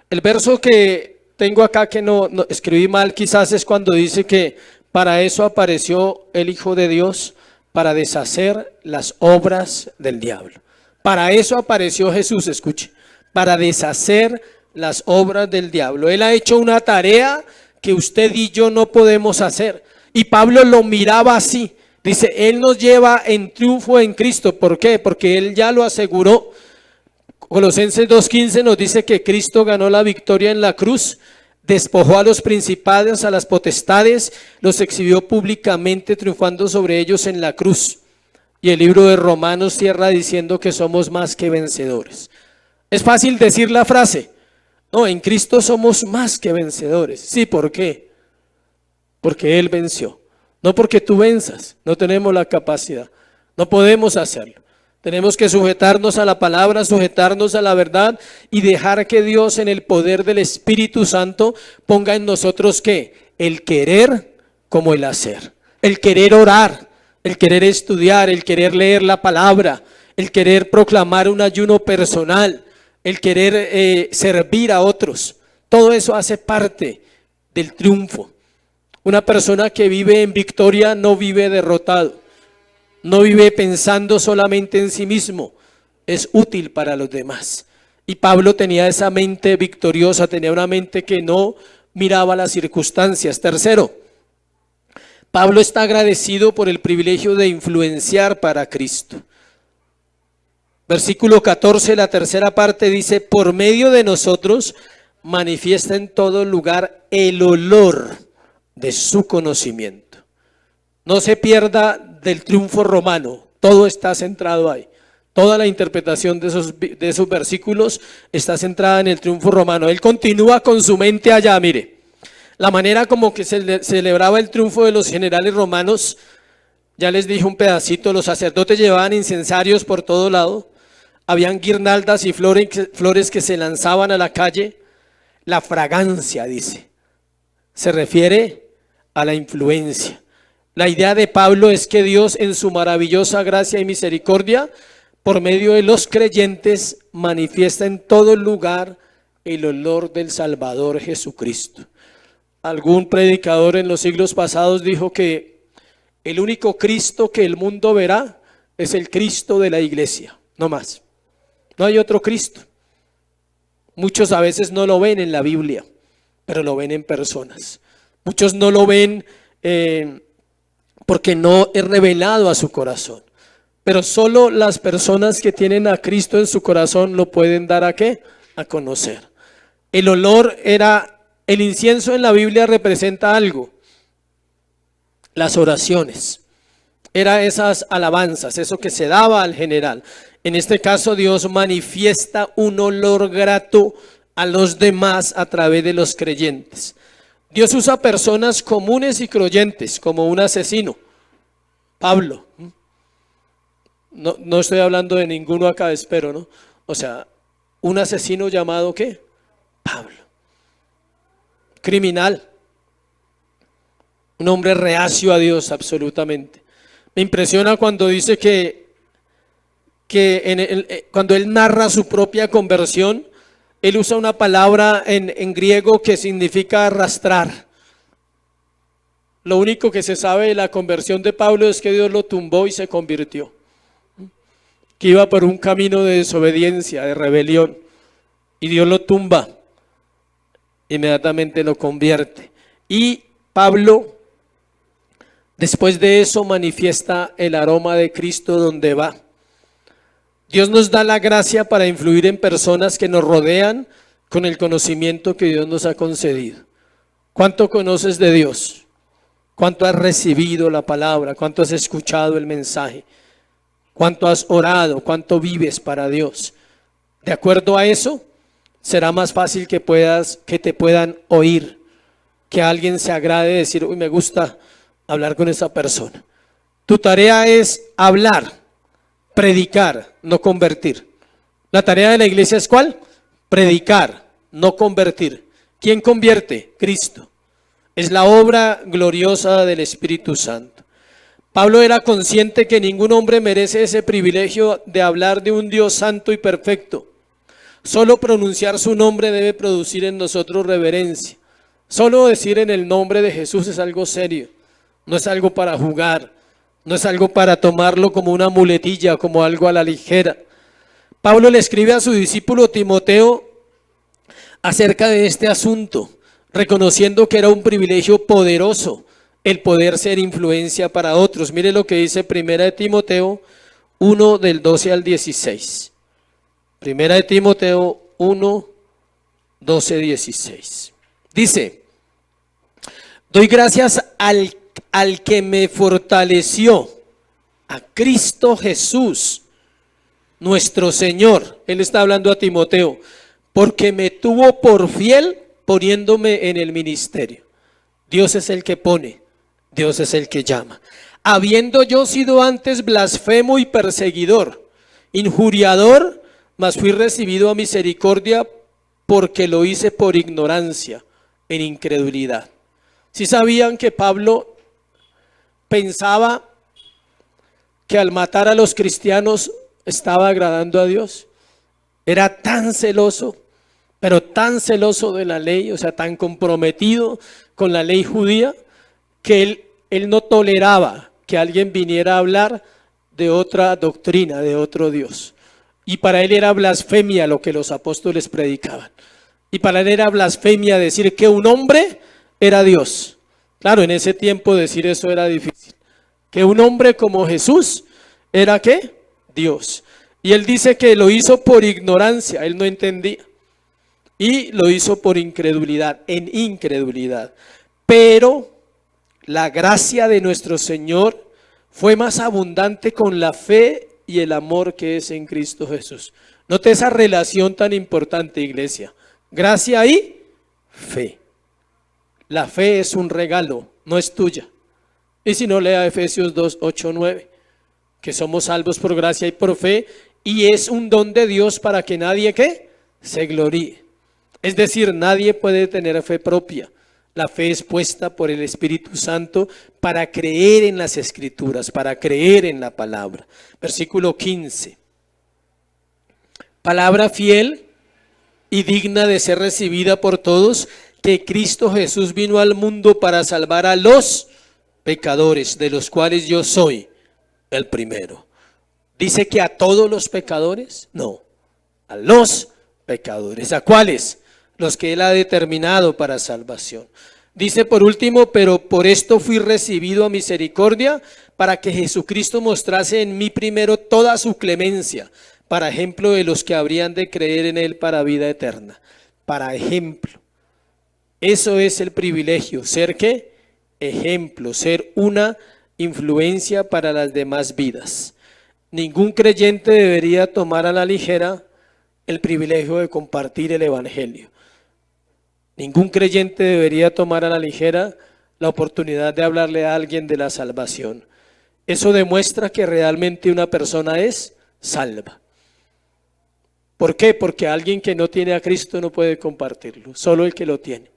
El verso que tengo acá que no escribí mal quizás es cuando dice que para eso apareció el Hijo de Dios, para deshacer las obras del diablo. Para eso apareció Jesús, escuche, para deshacer las obras del diablo. Él ha hecho una tarea que usted y yo no podemos hacer. Y Pablo lo miraba así. Dice, Él nos lleva en triunfo en Cristo. ¿Por qué? Porque Él ya lo aseguró. Colosenses 2:15 nos dice que Cristo ganó la victoria en la cruz. Despojó a los principados, a las potestades, los exhibió públicamente triunfando sobre ellos en la cruz. Y el libro de Romanos cierra diciendo que somos más que vencedores. Es fácil decir la frase. No, en Cristo somos más que vencedores. Sí, ¿por qué? Porque Él venció. No porque tú venzas, no tenemos la capacidad. No podemos hacerlo. Tenemos que sujetarnos a la palabra, sujetarnos a la verdad y dejar que Dios en el poder del Espíritu Santo ponga en nosotros ¿qué? El querer como el hacer. El querer orar, el querer estudiar, el querer leer la palabra, el querer proclamar un ayuno personal, el querer servir a otros. Todo eso hace parte del triunfo. Una persona que vive en victoria no vive derrotado, no vive pensando solamente en sí mismo, es útil para los demás. Y Pablo tenía esa mente victoriosa, tenía una mente que no miraba las circunstancias. Tercero, Pablo está agradecido por el privilegio de influenciar para Cristo. Versículo 14, la tercera parte dice, por medio de nosotros manifiesta en todo lugar el olor de su conocimiento. No se pierda del triunfo romano, todo está centrado ahí. Toda la interpretación de esos versículos está centrada en el triunfo romano. Él continúa con su mente allá, mire. La manera como que se celebraba el triunfo de los generales romanos, ya les dije un pedacito, los sacerdotes llevaban incensarios por todo lado, habían guirnaldas y flores que se lanzaban a la calle. la fragancia, dice. Se refiere a la influencia. La idea de Pablo es que Dios en su maravillosa gracia y misericordia, por medio de los creyentes, manifiesta en todo lugar el olor del Salvador Jesucristo. Algún predicador en los siglos pasados dijo que el único Cristo que el mundo verá es el Cristo de la iglesia, no más. No hay otro Cristo. Muchos a veces no lo ven en la Biblia, pero lo ven en personas. Muchos no lo ven porque no es revelado a su corazón. Pero solo las personas que tienen a Cristo en su corazón lo pueden dar ¿a qué? A conocer. El olor el incienso en la Biblia representa algo. Las oraciones. Era esas alabanzas, eso que se daba al general. En este caso Dios manifiesta un olor grato a los demás a través de los creyentes. Dios usa personas comunes y creyentes, como un asesino, Pablo. No estoy hablando de ninguno acá, espero, ¿no? O sea, un asesino llamado ¿qué? Pablo. Criminal. Un hombre reacio a Dios, absolutamente. Me impresiona cuando dice que cuando él narra su propia conversión, él usa una palabra en griego que significa arrastrar. Lo único que se sabe de la conversión de Pablo es que Dios lo tumbó y se convirtió. Que iba por un camino de desobediencia, de rebelión, y Dios lo tumba, inmediatamente lo convierte. Y Pablo, después de eso, manifiesta el aroma de Cristo donde va. Dios nos da la gracia para influir en personas que nos rodean con el conocimiento que Dios nos ha concedido. ¿Cuánto conoces de Dios? ¿Cuánto has recibido la palabra? ¿Cuánto has escuchado el mensaje? ¿Cuánto has orado? ¿Cuánto vives para Dios? De acuerdo a eso, será más fácil que te puedan oír, que alguien se agrade de decir, uy, me gusta hablar con esa persona. Tu tarea es hablar, predicar, no convertir. La tarea de la iglesia es ¿cuál? Predicar, no convertir. ¿Quién convierte? Cristo. Es la obra gloriosa del Espíritu Santo. Pablo era consciente que ningún hombre merece ese privilegio de hablar de un Dios santo y perfecto. Solo pronunciar su nombre debe producir en nosotros reverencia. Solo decir en el nombre de Jesús es algo serio. No es algo para jugar. No es algo para tomarlo como una muletilla, como algo a la ligera. Pablo le escribe a su discípulo Timoteo acerca de este asunto, reconociendo que era un privilegio poderoso el poder ser influencia para otros. Mire lo que dice Primera de Timoteo 1 del 12 al 16. Primera de Timoteo 1, 12, 16. Dice, doy gracias al que me fortaleció, a Cristo Jesús, nuestro Señor. Él está hablando a Timoteo, porque me tuvo por fiel poniéndome en el ministerio. Dios es el que pone, Dios es el que llama. Habiendo yo sido antes blasfemo y perseguidor, injuriador, mas fui recibido a misericordia porque lo hice por ignorancia, en incredulidad. ¿Sí sabían que Pablo pensaba que al matar a los cristianos estaba agradando a Dios? Era tan celoso, pero tan celoso de la ley, o sea, tan comprometido con la ley judía, que él no toleraba que alguien viniera a hablar de otra doctrina, de otro Dios. Y para él era blasfemia lo que los apóstoles predicaban. Y para él era blasfemia decir que un hombre era Dios. Claro, en ese tiempo decir eso era difícil. Que un hombre como Jesús era ¿qué? Dios. Y él dice que lo hizo por ignorancia, él no entendía. Y lo hizo por incredulidad, en incredulidad. Pero la gracia de nuestro Señor fue más abundante con la fe y el amor que es en Cristo Jesús. Note esa relación tan importante, iglesia. Gracia y fe. La fe es un regalo, no es tuya. Y si no, lea Efesios 2, 8, 9, que somos salvos por gracia y por fe, y es un don de Dios para que nadie ¿qué? Se gloríe. Es decir, nadie puede tener fe propia. La fe es puesta por el Espíritu Santo para creer en las Escrituras, para creer en la palabra. Versículo 15. Palabra fiel y digna de ser recibida por todos, que Cristo Jesús vino al mundo para salvar a los pecadores, de los cuales yo soy el primero. ¿Dice que a todos los pecadores? No, a los pecadores. ¿A cuáles? Los que Él ha determinado para salvación. Dice por último, pero por esto fui recibido a misericordia, para que Jesucristo mostrase en mí primero toda su clemencia, para ejemplo de los que habrían de creer en Él para vida eterna. Para ejemplo. Eso es el privilegio, ser ¿qué? Ejemplo, ser una influencia para las demás vidas. Ningún creyente debería tomar a la ligera el privilegio de compartir el evangelio. Ningún creyente debería tomar a la ligera la oportunidad de hablarle a alguien de la salvación. Eso demuestra que realmente una persona es salva. ¿Por qué? Porque alguien que no tiene a Cristo no puede compartirlo, solo el que lo tiene.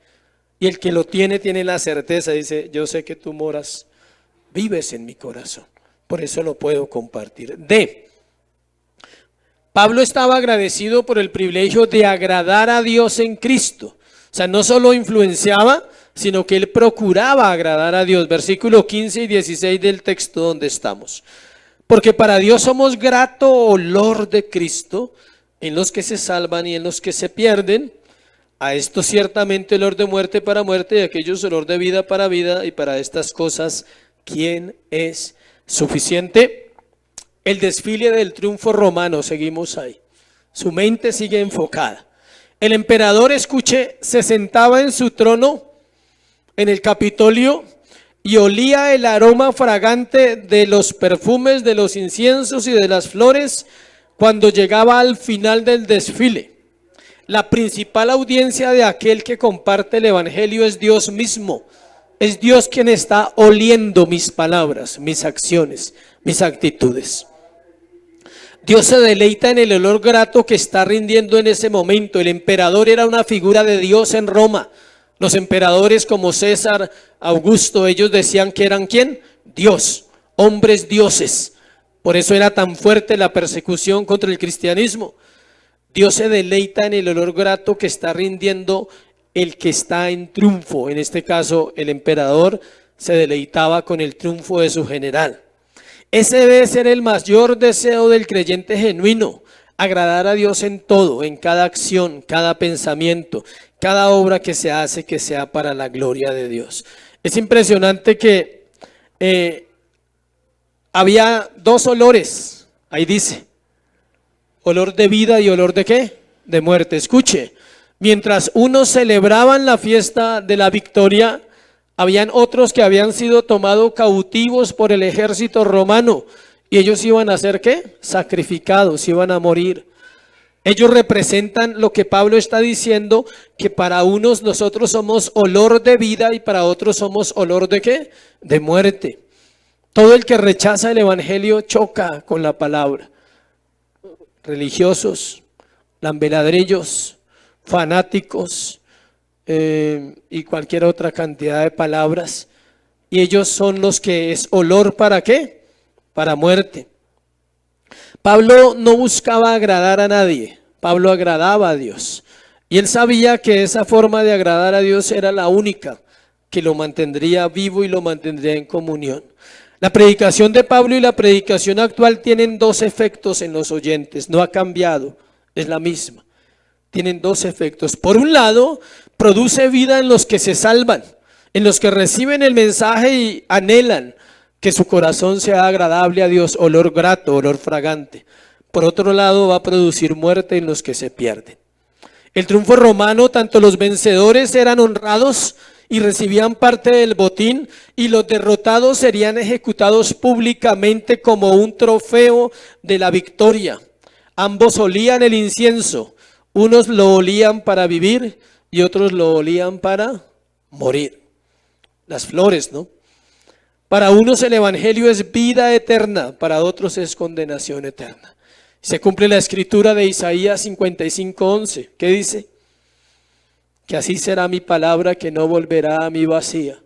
Y el que lo tiene la certeza, dice, yo sé que tú moras, vives en mi corazón, por eso lo puedo compartir. Pablo estaba agradecido por el privilegio de agradar a Dios en Cristo. O sea, no solo influenciaba, sino que él procuraba agradar a Dios. Versículo 15 y 16 del texto donde estamos. Porque para Dios somos grato olor de Cristo en los que se salvan y en los que se pierden. A esto ciertamente olor de muerte para muerte, y a aquellos olor de vida para vida, y para estas cosas, ¿quién es suficiente? El desfile del triunfo romano, seguimos ahí. Su mente sigue enfocada. El emperador, escuche, se sentaba en su trono en el Capitolio y olía el aroma fragante de los perfumes, de los inciensos y de las flores cuando llegaba al final del desfile. La principal audiencia de aquel que comparte el evangelio es Dios mismo. Es Dios quien está oliendo mis palabras, mis acciones, mis actitudes. Dios se deleita en el olor grato que está rindiendo en ese momento. El emperador era una figura de Dios en Roma. Los emperadores como César, Augusto, ellos decían que eran ¿quién? Dios, hombres dioses. Por eso era tan fuerte la persecución contra el cristianismo. Dios se deleita en el olor grato que está rindiendo el que está en triunfo. En este caso, el emperador se deleitaba con el triunfo de su general. Ese debe ser el mayor deseo del creyente genuino, agradar a Dios en todo, en cada acción, cada pensamiento, cada obra que se hace, que sea para la gloria de Dios. Es impresionante que había dos olores, ahí dice, olor de vida y olor de ¿qué? De muerte. Escuche, mientras unos celebraban la fiesta de la victoria, habían otros que habían sido tomados cautivos por el ejército romano y ellos iban a ser ¿qué? Sacrificados, iban a morir. Ellos representan lo que Pablo está diciendo, que para unos nosotros somos olor de vida y para otros somos olor de ¿qué? De muerte. Todo el que rechaza el evangelio choca con la palabra. Religiosos, lambeladrillos, fanáticos, y cualquier otra cantidad de palabras, y ellos son los que es olor ¿para qué? Para muerte. Pablo no buscaba agradar a nadie, Pablo agradaba a Dios, y él sabía que esa forma de agradar a Dios era la única que lo mantendría vivo y lo mantendría en comunión. La predicación de Pablo y la predicación actual tienen dos efectos en los oyentes, no ha cambiado, es la misma. Tienen dos efectos. Por un lado, produce vida en los que se salvan, en los que reciben el mensaje y anhelan que su corazón sea agradable a Dios, olor grato, olor fragante. Por otro lado, va a producir muerte en los que se pierden. El triunfo romano, tanto los vencedores eran honrados y recibían parte del botín, y los derrotados serían ejecutados públicamente como un trofeo de la victoria. Ambos olían el incienso. Unos lo olían para vivir y otros lo olían para morir. Las flores, ¿no? Para unos el evangelio es vida eterna, para otros es condenación eterna. Se cumple la escritura de Isaías 55:11. ¿Qué dice? que así será mi palabra, que no volverá a mí vacía,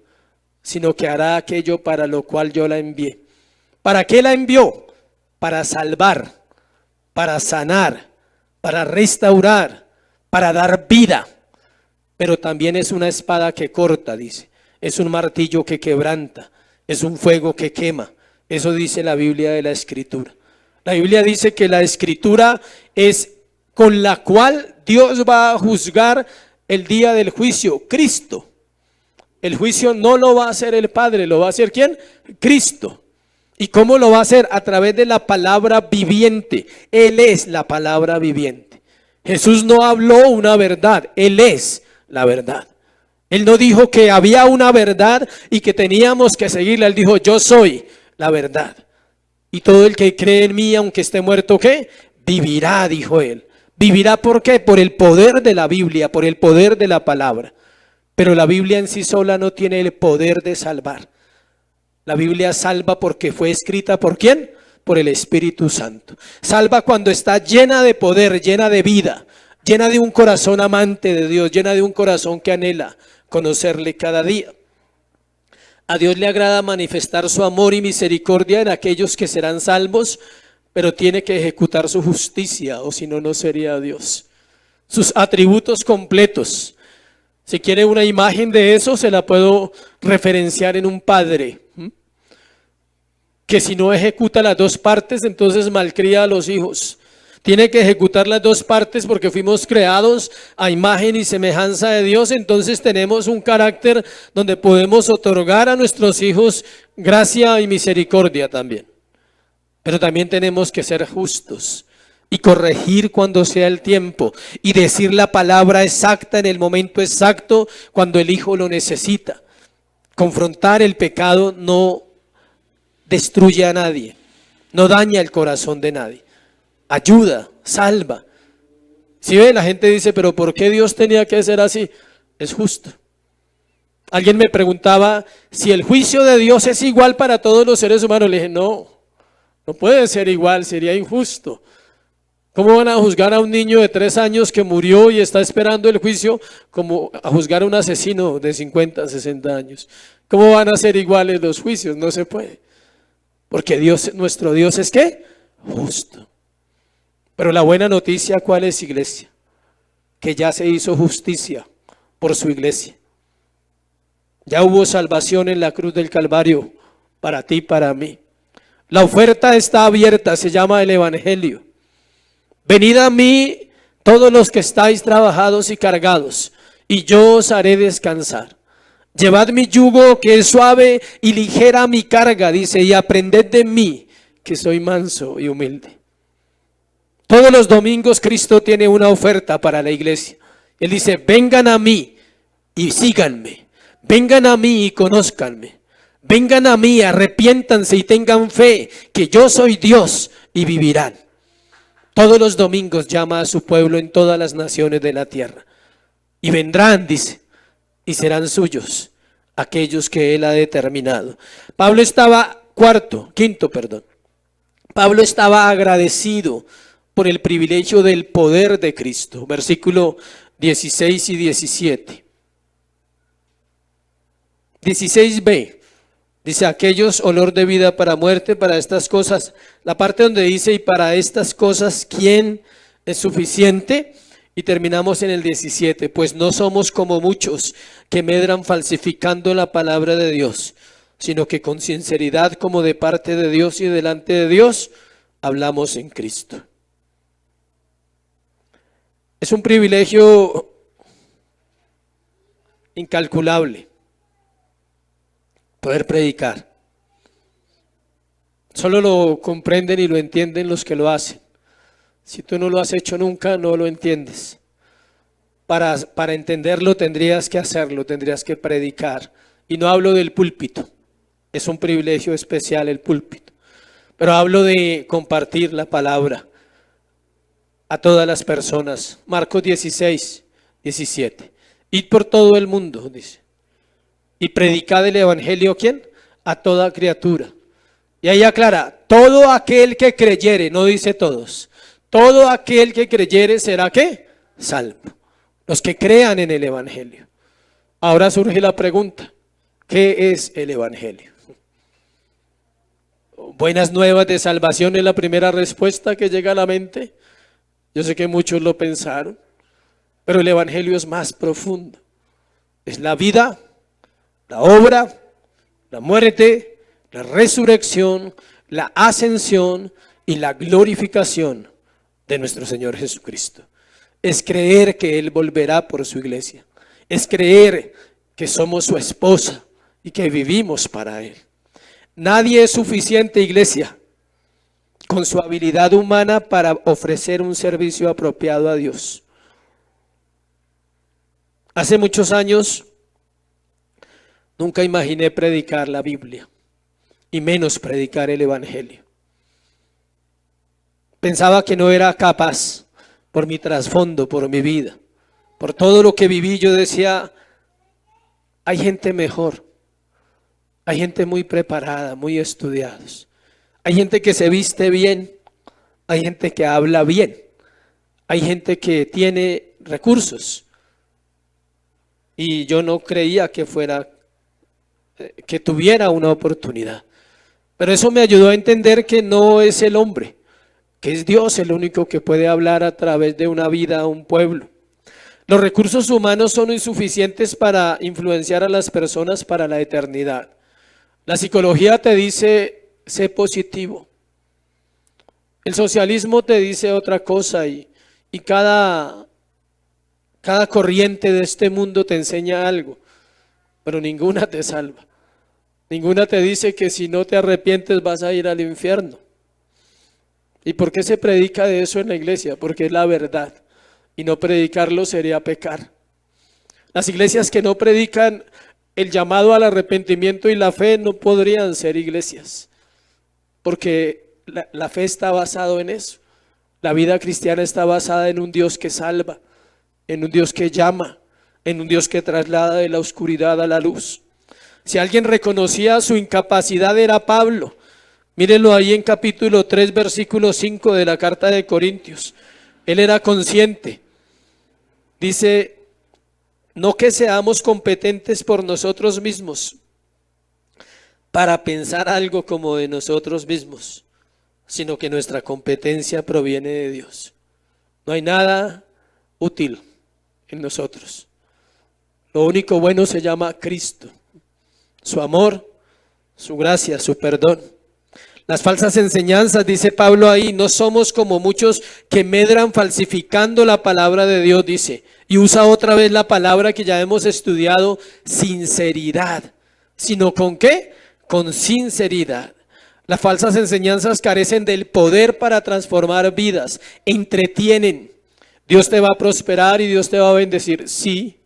sino que hará aquello para lo cual yo la envié. ¿Para qué la envió? Para salvar, para sanar, para restaurar, para dar vida. Pero también es una espada que corta, dice. Es un martillo que quebranta, es un fuego que quema. Eso dice la Biblia de la Escritura. La Biblia dice que la Escritura es con la cual Dios va a juzgar el día del juicio, Cristo. El juicio no lo va a hacer el Padre, lo va a hacer ¿quién? Cristo. ¿Y cómo lo va a hacer? A través de la palabra viviente. Él es la palabra viviente. Jesús no habló una verdad, Él es la verdad. Él no dijo que había una verdad y que teníamos que seguirla. Él dijo, yo soy la verdad. Y todo el que cree en mí, aunque esté muerto, ¿qué? Vivirá, dijo Él. ¿Vivirá por qué? Por el poder de la Biblia, por el poder de la palabra. Pero la Biblia en sí sola no tiene el poder de salvar. La Biblia salva porque fue escrita ¿por quién? Por el Espíritu Santo. Salva cuando está llena de poder, llena de vida, llena de un corazón amante de Dios, llena de un corazón que anhela conocerle cada día. A Dios le agrada manifestar su amor y misericordia en aquellos que serán salvos, pero tiene que ejecutar su justicia, o si no, no sería Dios. Sus atributos completos. Si quiere una imagen de eso, se la puedo referenciar en un padre, que si no ejecuta las dos partes, entonces malcría a los hijos. Tiene que ejecutar las dos partes porque fuimos creados a imagen y semejanza de Dios. Entonces tenemos un carácter donde podemos otorgar a nuestros hijos gracia y misericordia también. Pero también tenemos que ser justos y corregir cuando sea el tiempo y decir la palabra exacta en el momento exacto cuando el hijo lo necesita. Confrontar el pecado no destruye a nadie, no daña el corazón de nadie. Ayuda, salva. Si ve, la gente dice, pero ¿por qué Dios tenía que ser así? Es justo. Alguien me preguntaba si el juicio de Dios es igual para todos los seres humanos. Le dije, no puede ser igual, sería injusto. ¿Cómo van a juzgar a un niño de 3 años que murió y está esperando el juicio como a juzgar a un asesino de 50, 60 años? ¿Cómo van a ser iguales los juicios? No se puede. Porque Dios, nuestro Dios es ¿qué? Justo. Pero la buena noticia, ¿cuál es, iglesia? Que ya se hizo justicia por su iglesia. Ya hubo salvación en la cruz del Calvario para ti y para mí. La oferta está abierta, se llama el Evangelio. Venid a mí todos los que estáis trabajados y cargados, y yo os haré descansar. Llevad mi yugo que es suave y ligera mi carga, dice, y aprended de mí que soy manso y humilde. Todos los domingos Cristo tiene una oferta para la iglesia. Él dice, vengan a mí y síganme. Vengan a mí y conózcanme. Vengan a mí, arrepiéntanse y tengan fe que yo soy Dios y vivirán. Todos los domingos llama a su pueblo en todas las naciones de la tierra. Y vendrán, dice, y serán suyos aquellos que Él ha determinado. Pablo estaba Pablo estaba agradecido por el privilegio del poder de Cristo. Versículo 16 y 17. 16b. Dice, aquellos olor de vida para muerte, para estas cosas. La parte donde dice, y para estas cosas, ¿quién es suficiente? Y terminamos en el 17. Pues no somos como muchos que medran falsificando la palabra de Dios, sino que con sinceridad, como de parte de Dios y delante de Dios, hablamos en Cristo. Es un privilegio incalculable poder predicar. Solo lo comprenden y lo entienden los que lo hacen. Si tú no lo has hecho nunca, no lo entiendes. Para entenderlo tendrías que hacerlo, tendrías que predicar. Y no hablo del púlpito, es un privilegio especial el púlpito. Pero hablo de compartir la palabra a todas las personas. Marcos 16, 17. Id por todo el mundo, dice. Y predicad el evangelio, ¿quién? A toda criatura. Y ahí aclara, todo aquel que creyere, no dice todos. Todo aquel que creyere será ¿qué? Salvo. los que crean en el Evangelio. Ahora surge la pregunta, ¿qué es el Evangelio? Buenas nuevas de salvación es la primera respuesta que llega a la mente. Yo sé que muchos lo pensaron, pero el Evangelio es más profundo. Es la vida, la obra, la muerte, la resurrección, la ascensión y la glorificación de nuestro Señor Jesucristo. Es creer que Él volverá por su iglesia. Es creer que somos su esposa y que vivimos para Él. Nadie es suficiente, iglesia, con su habilidad humana para ofrecer un servicio apropiado a Dios. Hace muchos años nunca imaginé predicar la Biblia y menos predicar el Evangelio. Pensaba que no era capaz por mi trasfondo, por mi vida, por todo lo que viví. Yo decía, hay gente mejor, hay gente muy preparada, muy estudiados, hay gente que se viste bien, hay gente que habla bien, hay gente que tiene recursos. Y yo no creía que tuviera una oportunidad. Pero eso me ayudó a entender que no es el hombre, que es Dios el único que puede hablar a través de una vida a un pueblo. Los recursos humanos son insuficientes para influenciar a las personas para la eternidad. La psicología te dice, sé positivo. El socialismo te dice otra cosa y cada corriente de este mundo te enseña algo, pero ninguna te salva. Ninguna te dice que si no te arrepientes vas a ir al infierno. ¿Y por qué se predica de eso en la iglesia? Porque es la verdad, y no predicarlo sería pecar. Las iglesias que no predican el llamado al arrepentimiento y la fe no podrían ser iglesias, porque la fe está basada en eso. La vida cristiana está basada en un Dios que salva, en un Dios que llama, en un Dios que traslada de la oscuridad a la luz. Si alguien reconocía su incapacidad era Pablo. Mírenlo ahí en capítulo 3, versículo 5 de la carta de Corintios. Él era consciente. Dice, no que seamos competentes por nosotros mismos para pensar algo como de nosotros mismos, sino que nuestra competencia proviene de Dios. No hay nada útil en nosotros. Lo único bueno se llama Cristo, su amor, su gracia, su perdón. Las falsas enseñanzas, dice Pablo ahí, no somos como muchos que medran falsificando la palabra de Dios, dice, y usa otra vez la palabra que ya hemos estudiado, sinceridad, sino ¿con qué? Con sinceridad. Las falsas enseñanzas carecen del poder para transformar vidas, entretienen. Dios te va a prosperar y Dios te va a bendecir, sí,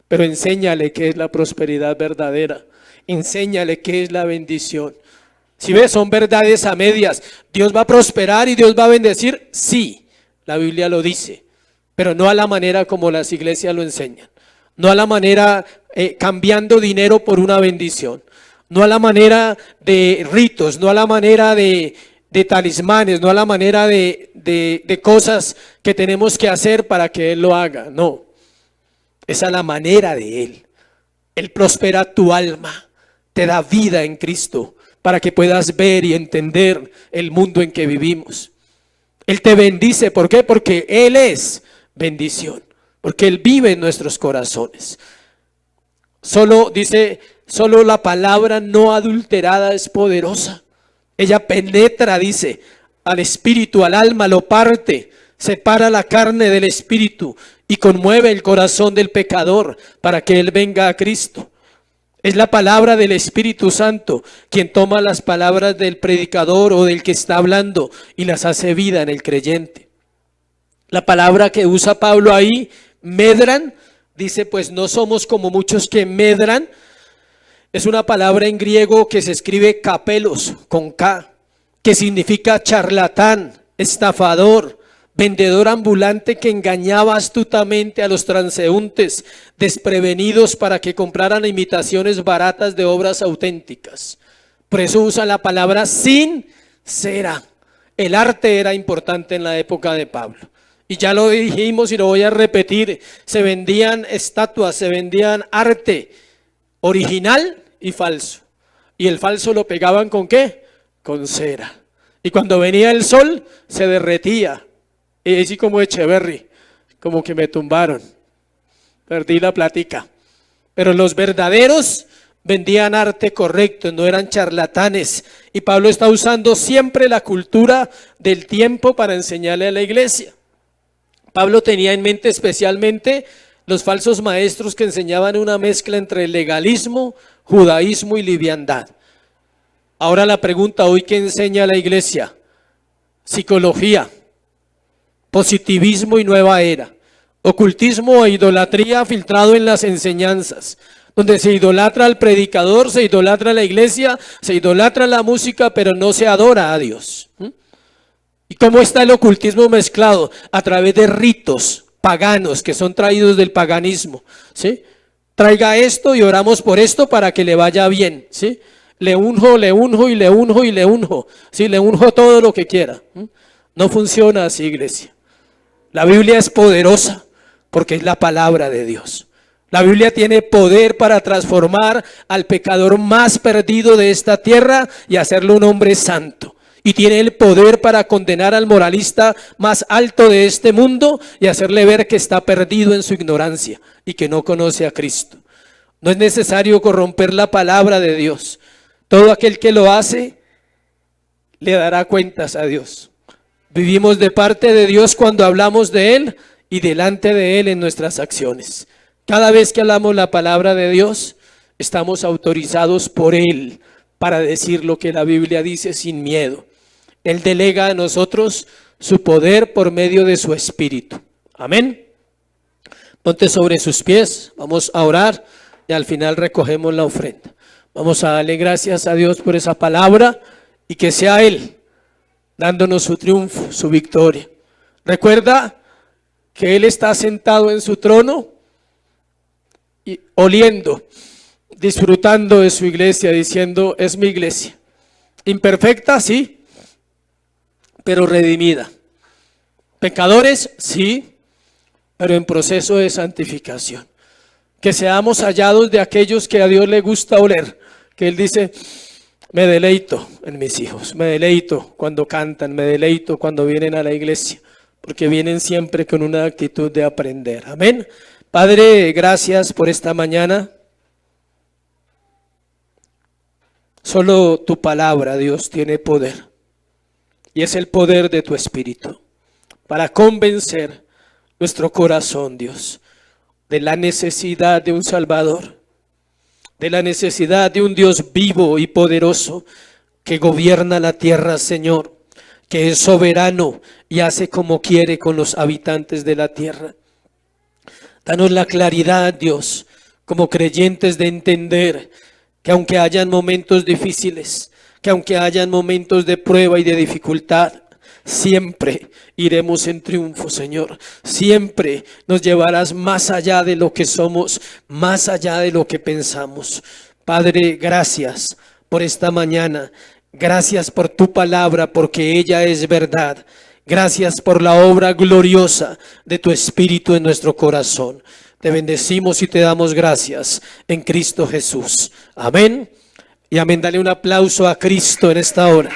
pero enséñale qué es la prosperidad verdadera, enséñale qué es la bendición. Si ves, son verdades a medias. Dios va a prosperar y Dios va a bendecir, sí, la Biblia lo dice, pero no a la manera como las iglesias lo enseñan, no a la manera cambiando dinero por una bendición, no a la manera de ritos, no a la manera de talismanes, no a la manera de cosas que tenemos que hacer para que Él lo haga, no, es a la manera de Él. Él prospera tu alma, te da vida en Cristo, para que puedas ver y entender el mundo en que vivimos. Él te bendice, ¿por qué? Porque Él es bendición, porque Él vive en nuestros corazones. Solo la palabra no adulterada es poderosa. Ella penetra, dice, al espíritu, al alma, lo parte, separa la carne del espíritu y conmueve el corazón del pecador para que él venga a Cristo. Es la palabra del Espíritu Santo quien toma las palabras del predicador o del que está hablando y las hace vida en el creyente. La palabra que usa Pablo ahí, medran, dice pues no somos como muchos que medran. Es una palabra en griego que se escribe kapelos con K, que significa charlatán, estafador, vendedor ambulante que engañaba astutamente a los transeúntes desprevenidos para que compraran imitaciones baratas de obras auténticas. Por eso usa la palabra sincera. El arte era importante en la época de Pablo. Y ya lo dijimos y lo voy a repetir, se vendían estatuas, se vendían arte original y falso. Y el falso lo pegaban ¿con qué? Con cera. Y cuando venía el sol se derretía. Y así como Echeverry, como que me tumbaron. Perdí la plática. Pero los verdaderos vendían arte correcto, no eran charlatanes. Y Pablo está usando siempre la cultura del tiempo para enseñarle a la iglesia. Pablo tenía en mente especialmente los falsos maestros que enseñaban una mezcla entre legalismo, judaísmo y liviandad. Ahora la pregunta hoy, ¿qué enseña la iglesia? Psicología, positivismo y nueva era, ocultismo e idolatría filtrado en las enseñanzas, donde se idolatra al predicador, se idolatra a la iglesia, se idolatra la música, pero no se adora a Dios. ¿Y cómo está el ocultismo mezclado? A través de ritos paganos que son traídos del paganismo, ¿sí? Traiga esto y oramos por esto para que le vaya bien, ¿sí? Le unjo y le unjo y le unjo, ¿sí? Le unjo todo lo que quiera. No funciona así, iglesia. La Biblia es poderosa porque es la palabra de Dios. La Biblia tiene poder para transformar al pecador más perdido de esta tierra y hacerlo un hombre santo. Y tiene el poder para condenar al moralista más alto de este mundo y hacerle ver que está perdido en su ignorancia y que no conoce a Cristo. No es necesario corromper la palabra de Dios. Todo aquel que lo hace le dará cuentas a Dios. Vivimos de parte de Dios cuando hablamos de Él y delante de Él en nuestras acciones. Cada vez que hablamos la palabra de Dios, estamos autorizados por Él para decir lo que la Biblia dice sin miedo. Él delega a nosotros su poder por medio de su Espíritu. Amén. Ponte sobre sus pies, vamos a orar y al final recogemos la ofrenda. Vamos a darle gracias a Dios por esa palabra y que sea Él dándonos su triunfo, su victoria. Recuerda que Él está sentado en su trono y oliendo, disfrutando de su iglesia, diciendo, es mi iglesia. Imperfecta, sí, pero redimida. Pecadores, sí, pero en proceso de santificación. Que seamos hallados de aquellos que a Dios le gusta oler. Que Él dice, me deleito en mis hijos, me deleito cuando cantan, me deleito cuando vienen a la iglesia, porque vienen siempre con una actitud de aprender. Amén. Padre, gracias por esta mañana. Solo tu palabra, Dios, tiene poder. Y es el poder de tu Espíritu para convencer nuestro corazón, Dios, de la necesidad de un Salvador, de la necesidad de un Dios vivo y poderoso que gobierna la tierra, Señor, que es soberano y hace como quiere con los habitantes de la tierra. Danos la claridad, Dios, como creyentes de entender que aunque hayan momentos difíciles, que aunque hayan momentos de prueba y de dificultad, siempre iremos en triunfo, Señor. Siempre nos llevarás más allá de lo que somos, más allá de lo que pensamos. Padre, gracias por esta mañana. Gracias por tu palabra, porque ella es verdad. Gracias por la obra gloriosa de tu Espíritu en nuestro corazón. Te bendecimos y te damos gracias en Cristo Jesús. Amén. Y amén. Dale un aplauso a Cristo en esta hora.